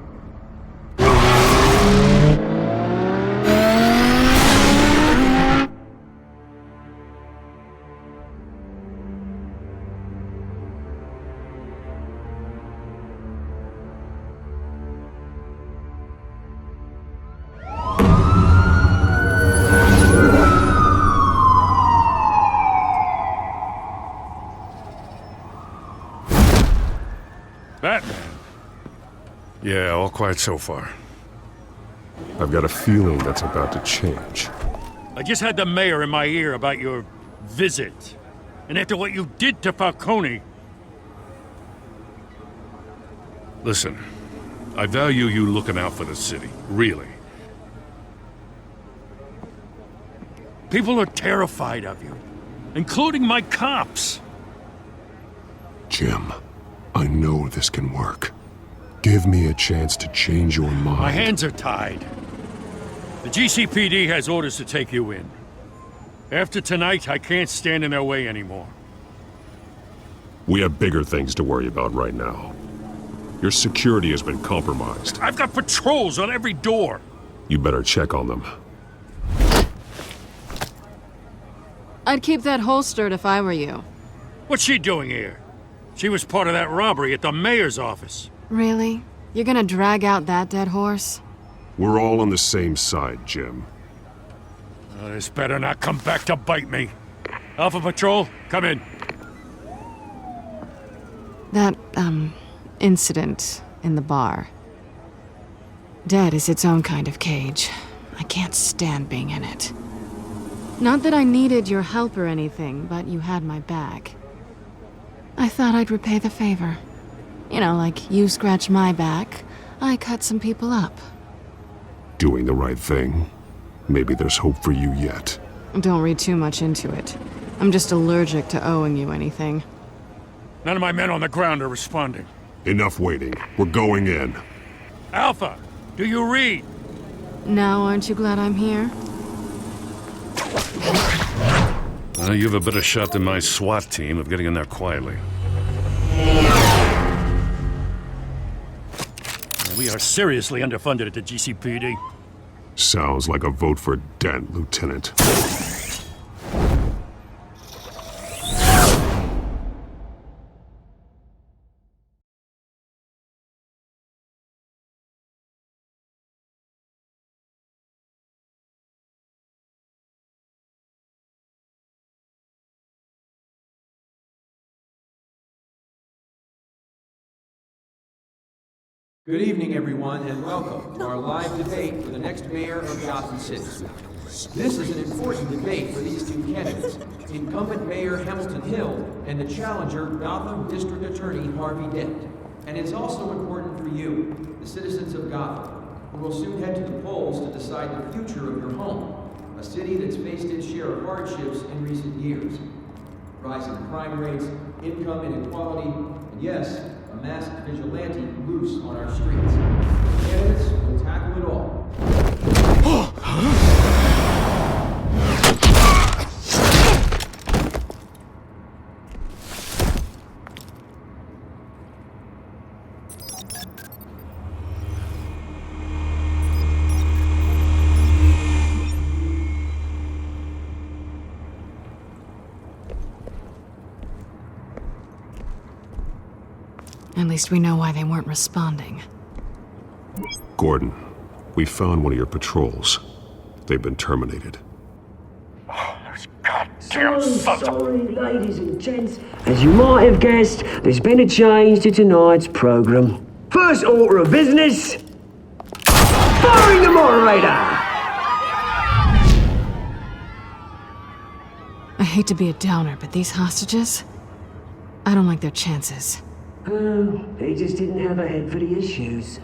Yeah, all quiet so far. I've got a feeling that's about to change. I just had the mayor in my ear about your visit. And after what you did to Falcone... Listen, I value you looking out for the city, really. People are terrified of you, including my cops. Jim, I know this can work. Give me a chance to change your mind. My hands are tied. The GCPD has orders to take you in. After tonight, I can't stand in their way anymore. We have bigger things to worry about right now. Your security has been compromised. I've got patrols on every door. You better check on them. I'd keep that holstered if I were you. What's she doing here? She was part of that robbery at the mayor's office. Really? You're gonna drag out that dead horse? We're all on the same side, Jim. This better not come back to bite me. Alpha Patrol, come in. That, incident in the bar. Dead is its own kind of cage. I can't stand being in it. Not that I needed your help or anything, but you had my back. I thought I'd repay the favor. You know, like you scratch my back, I cut some people up. Doing the right thing. Maybe there's hope for you yet. Don't read too much into it. I'm just allergic to owing you anything. None of my men on the ground are responding. Enough waiting. We're going in. Alpha, do you read? Now, aren't you glad I'm here? You have a better shot than my SWAT team of getting in there quietly. We are seriously underfunded at the GCPD. Sounds like a vote for Dent, Lieutenant. Good evening, everyone, and welcome to our live debate for the next mayor of Gotham City. This is an important debate for these two candidates, incumbent Mayor Hamilton Hill and the challenger Gotham District Attorney Harvey Dent. And it's also important for you, the citizens of Gotham, who will soon head to the polls to decide the future of your home, a city that's faced its share of hardships in recent years. Rising crime rates, income inequality, and yes, a masked vigilante loose on our streets. The candidates will tackle it all. At least we know why they weren't responding. Gordon, we found one of your patrols. They've been terminated. Goddamn sorry, ladies and gents. As you might have guessed, there's been a change to tonight's program. First order of business, firing the moderator! I hate to be a downer, but these hostages? I don't like their chances. Oh, they just didn't have a head for the issues.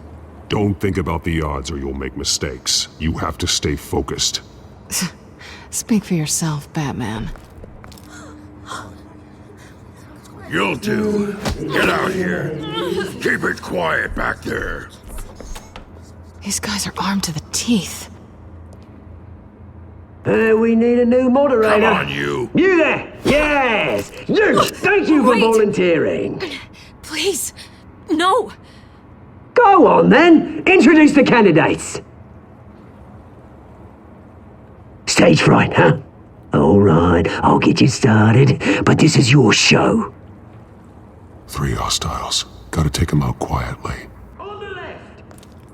Don't think about the odds or you'll make mistakes. You have to stay focused. Speak for yourself, Batman. You'll do. Get out here. Keep it quiet back there. These guys are armed to the teeth. We need a new moderator. Come on, you. You there! Yes! You! Thank you for volunteering. Please, no! Go on then! Introduce the candidates! Stage fright, huh? Alright, I'll get you started, but this is your show. 3 hostiles. Gotta take them out quietly. On the left,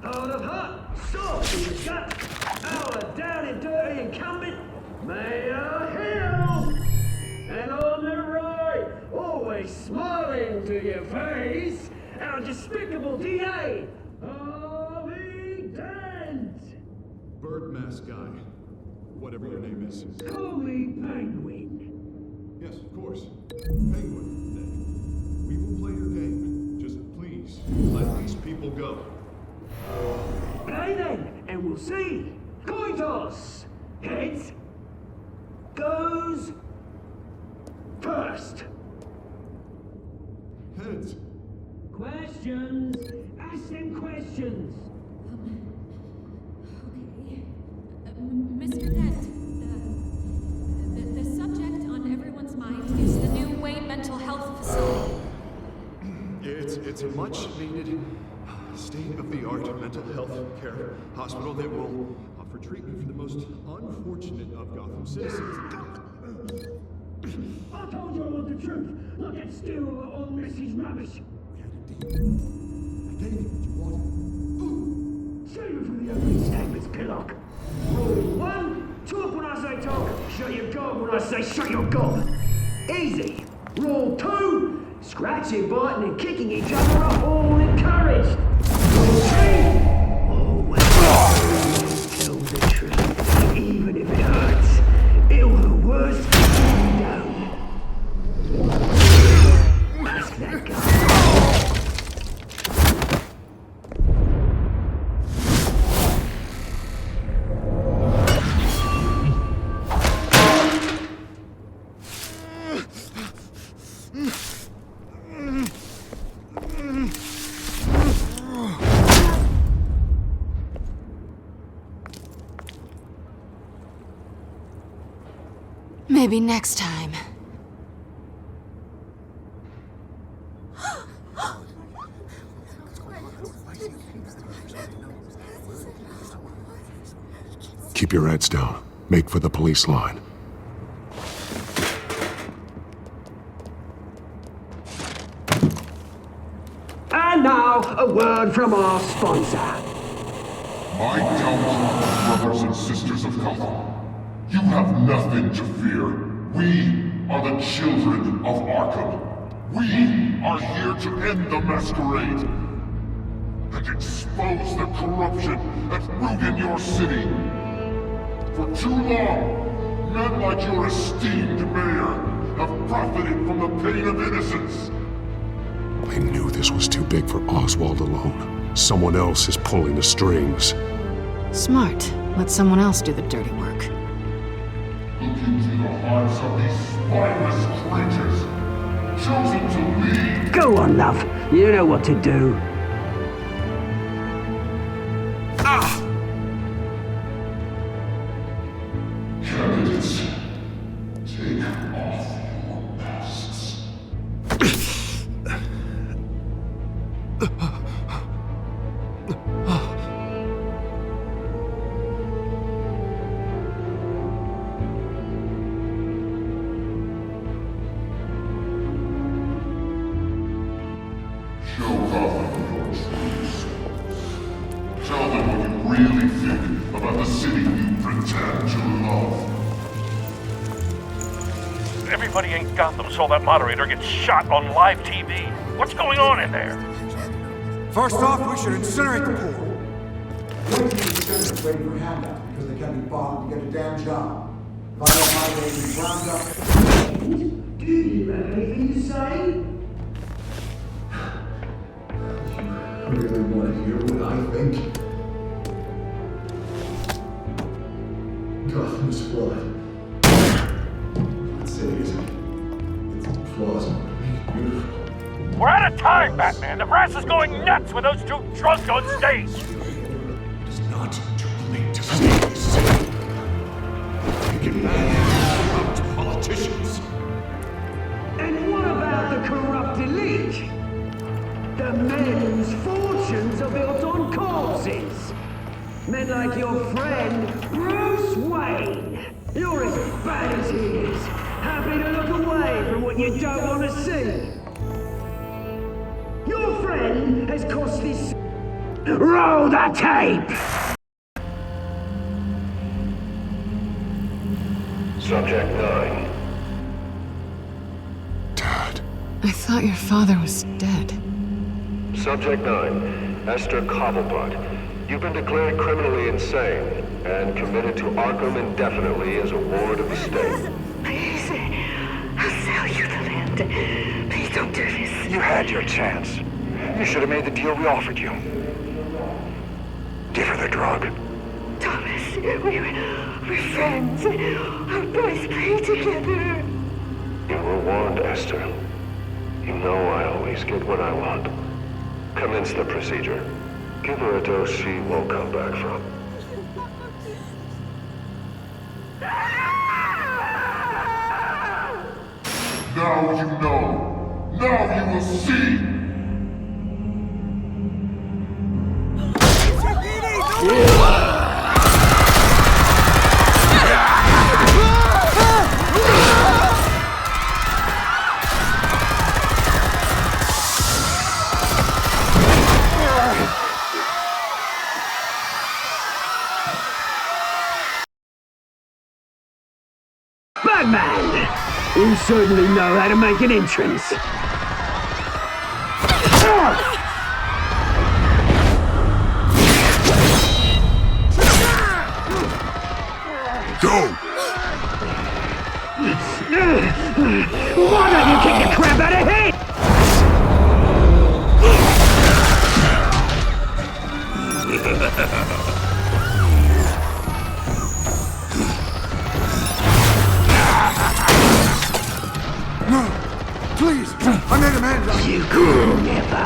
hard of heart, soft in the gut, our down and dirty incumbent, Mayor Hill! And on the right, always smiling to your face, our despicable DA, masked guy. Whatever your name is. Call me Penguin. Yes, of course. Penguin, then. We will play your game. Just please, let these people go. Play then, and we'll see. Coin toss. Heads goes first. Heads. Questions. Ask them questions. Mr. Dent, the subject on everyone's mind is the new Wayne Mental Health Facility. It's a much-needed, state-of-the-art mental health care hospital that will offer treatment for the most unfortunate of Gotham citizens. I told you I want the truth, not that still all message rubbish. I gave you what you wanted. Save it for the opening statements, Pillock. Rule 1, talk when I say talk, shut your gob when I say shut your gob. Easy. Rule 2, scratching, biting and kicking each other are all encouraged. Rule 3, always tell the truth, even if it hurts. It'll hurt worse if you don't. Ask that guy. Maybe next time. Keep your heads down. Make for the police line. And now, a word from our sponsor. My gallant brothers and sisters of Gotham, you have nothing to fear. We are the children of Arkham. We are here to end the masquerade and expose the corruption that's rooted your city. For too long, men like your esteemed mayor have profited from the pain of innocence. I knew this was too big for Oswald alone. Someone else is pulling the strings. Smart. Let someone else do the dirty work. Look into the hearts of these spineless creatures, chosen to lead. Go on, love. You know what to do. Candidates, take off your masks. Show Gotham your true selves. Tell them what you really think about the city you pretend to love. Everybody in Gotham saw that moderator get shot on live TV. What's going on in there? First off, we should incinerate the poor. Waiting for handouts because they can't be bought to get a damn job. Violent migrating round up. Do you have anything to say? You really want to hear what I think? Gotham's flood. That city isn't. Its flaws make beautiful. We're out of time, Batman. The press is going nuts with those two drunks on stage. It's not too late to save this city. Taking back corrupt politicians. And what about the corrupt elite? The men whose fortunes are built on corpses. Men like your friend, Bruce Wayne. You're as bad as he is. Happy to look away from what you don't want to see. Your friend has cost this... Roll the tape! Subject 9. I thought your father was dead. Subject 9, Esther Cobblepot. You've been declared criminally insane and committed to Arkham indefinitely as a ward of the state. Please, I'll sell you the land. Please don't do this. You had your chance. You should have made the deal we offered you. Give her the drug. Thomas, we're friends. Our boys play together. You were warned, Esther. You know I always get what I want. Commence the procedure. Give her a dose she won't come back from. Now you know. Now you will see. Batman! You certainly know how to make an entrance. Go! Why don't you kick the crap out of him? No! Please! I made a man! You could never!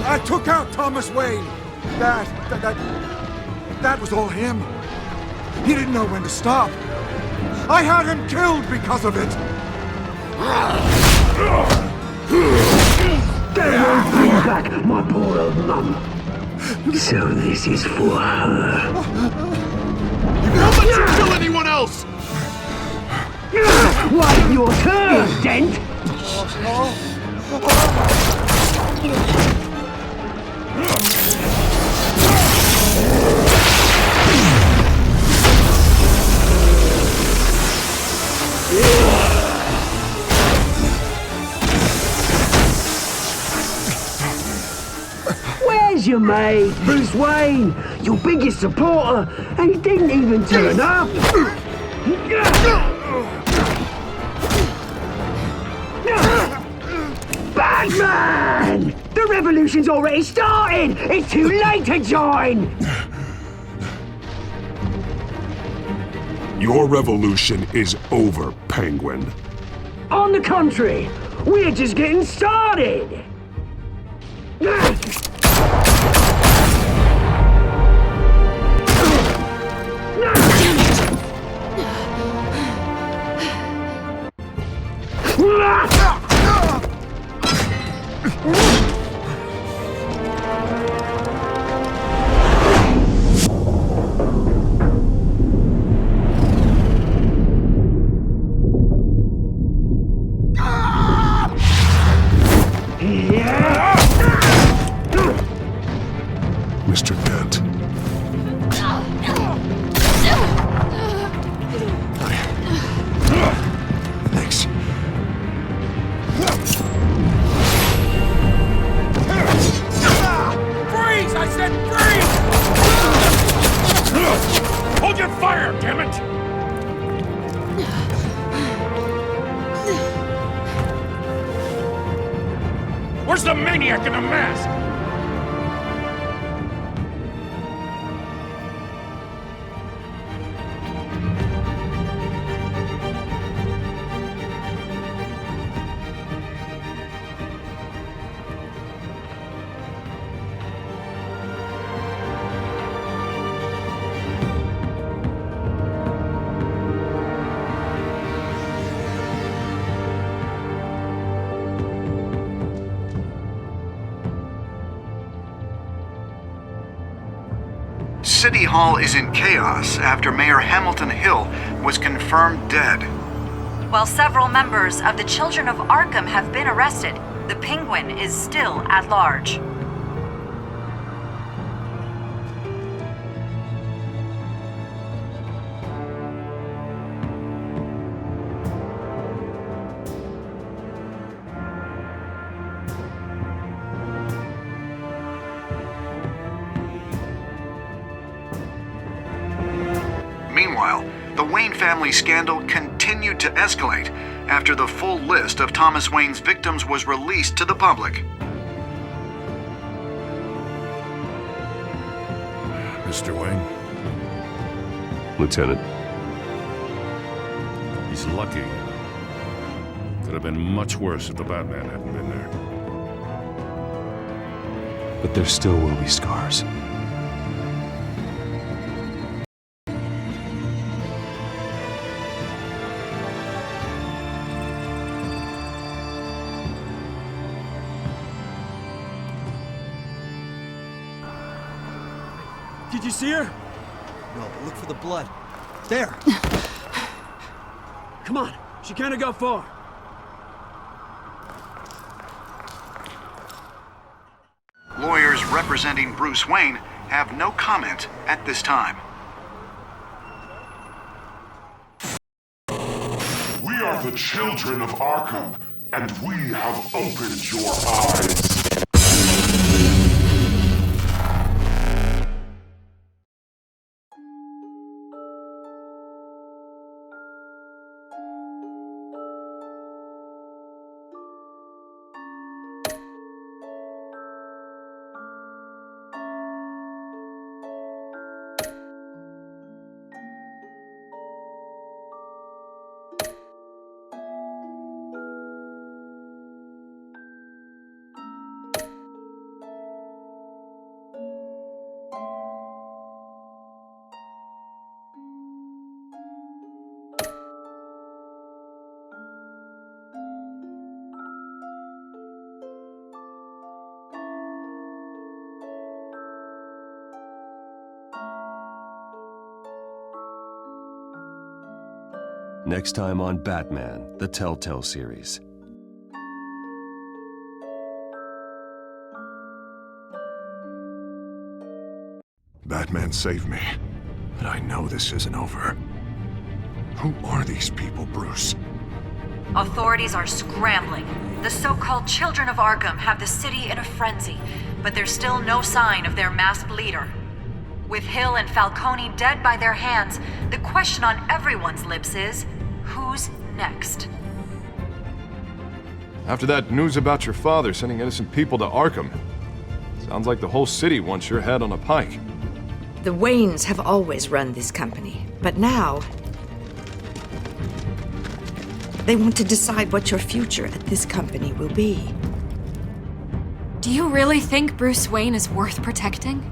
I took out Thomas Wayne! That was all him. He didn't know when to stop. I had him killed because of it! They won't bring back my poor old mum. So this is for her. Don't let you kill anyone else! Wait your turn, Dent! Where's your mate, Bruce Wayne? Your biggest supporter, and he didn't even turn up. Batman! The revolution's already started! It's too late to join! Your revolution is over, Penguin. On the contrary, we're just getting started! Mr. Dent. Thanks. Freeze! I said freeze! Hold your fire, damn it! Where's the maniac in the mask? City Hall is in chaos after Mayor Hamilton Hill was confirmed dead. While several members of the Children of Arkham have been arrested, the Penguin is still at large. Meanwhile, the Wayne family scandal continued to escalate after the full list of Thomas Wayne's victims was released to the public. Mr. Wayne? Lieutenant. He's lucky. Could have been much worse if the Batman hadn't been there. But there still will be scars. Did you see her? No, but look for the blood. There! Come on, she can't have got far. Lawyers representing Bruce Wayne have no comment at this time. We are the children of Arkham, and we have opened your eyes. Next time on Batman, the Telltale series. Batman saved me, but I know this isn't over. Who are these people, Bruce? Authorities are scrambling. The so-called Children of Arkham have the city in a frenzy, but there's still no sign of their masked leader. With Hill and Falcone dead by their hands, the question on everyone's lips is, who's next? After that news about your father sending innocent people to Arkham, sounds like the whole city wants your head on a pike. The Waynes have always run this company, but now they want to decide what your future at this company will be. Do you really think Bruce Wayne is worth protecting?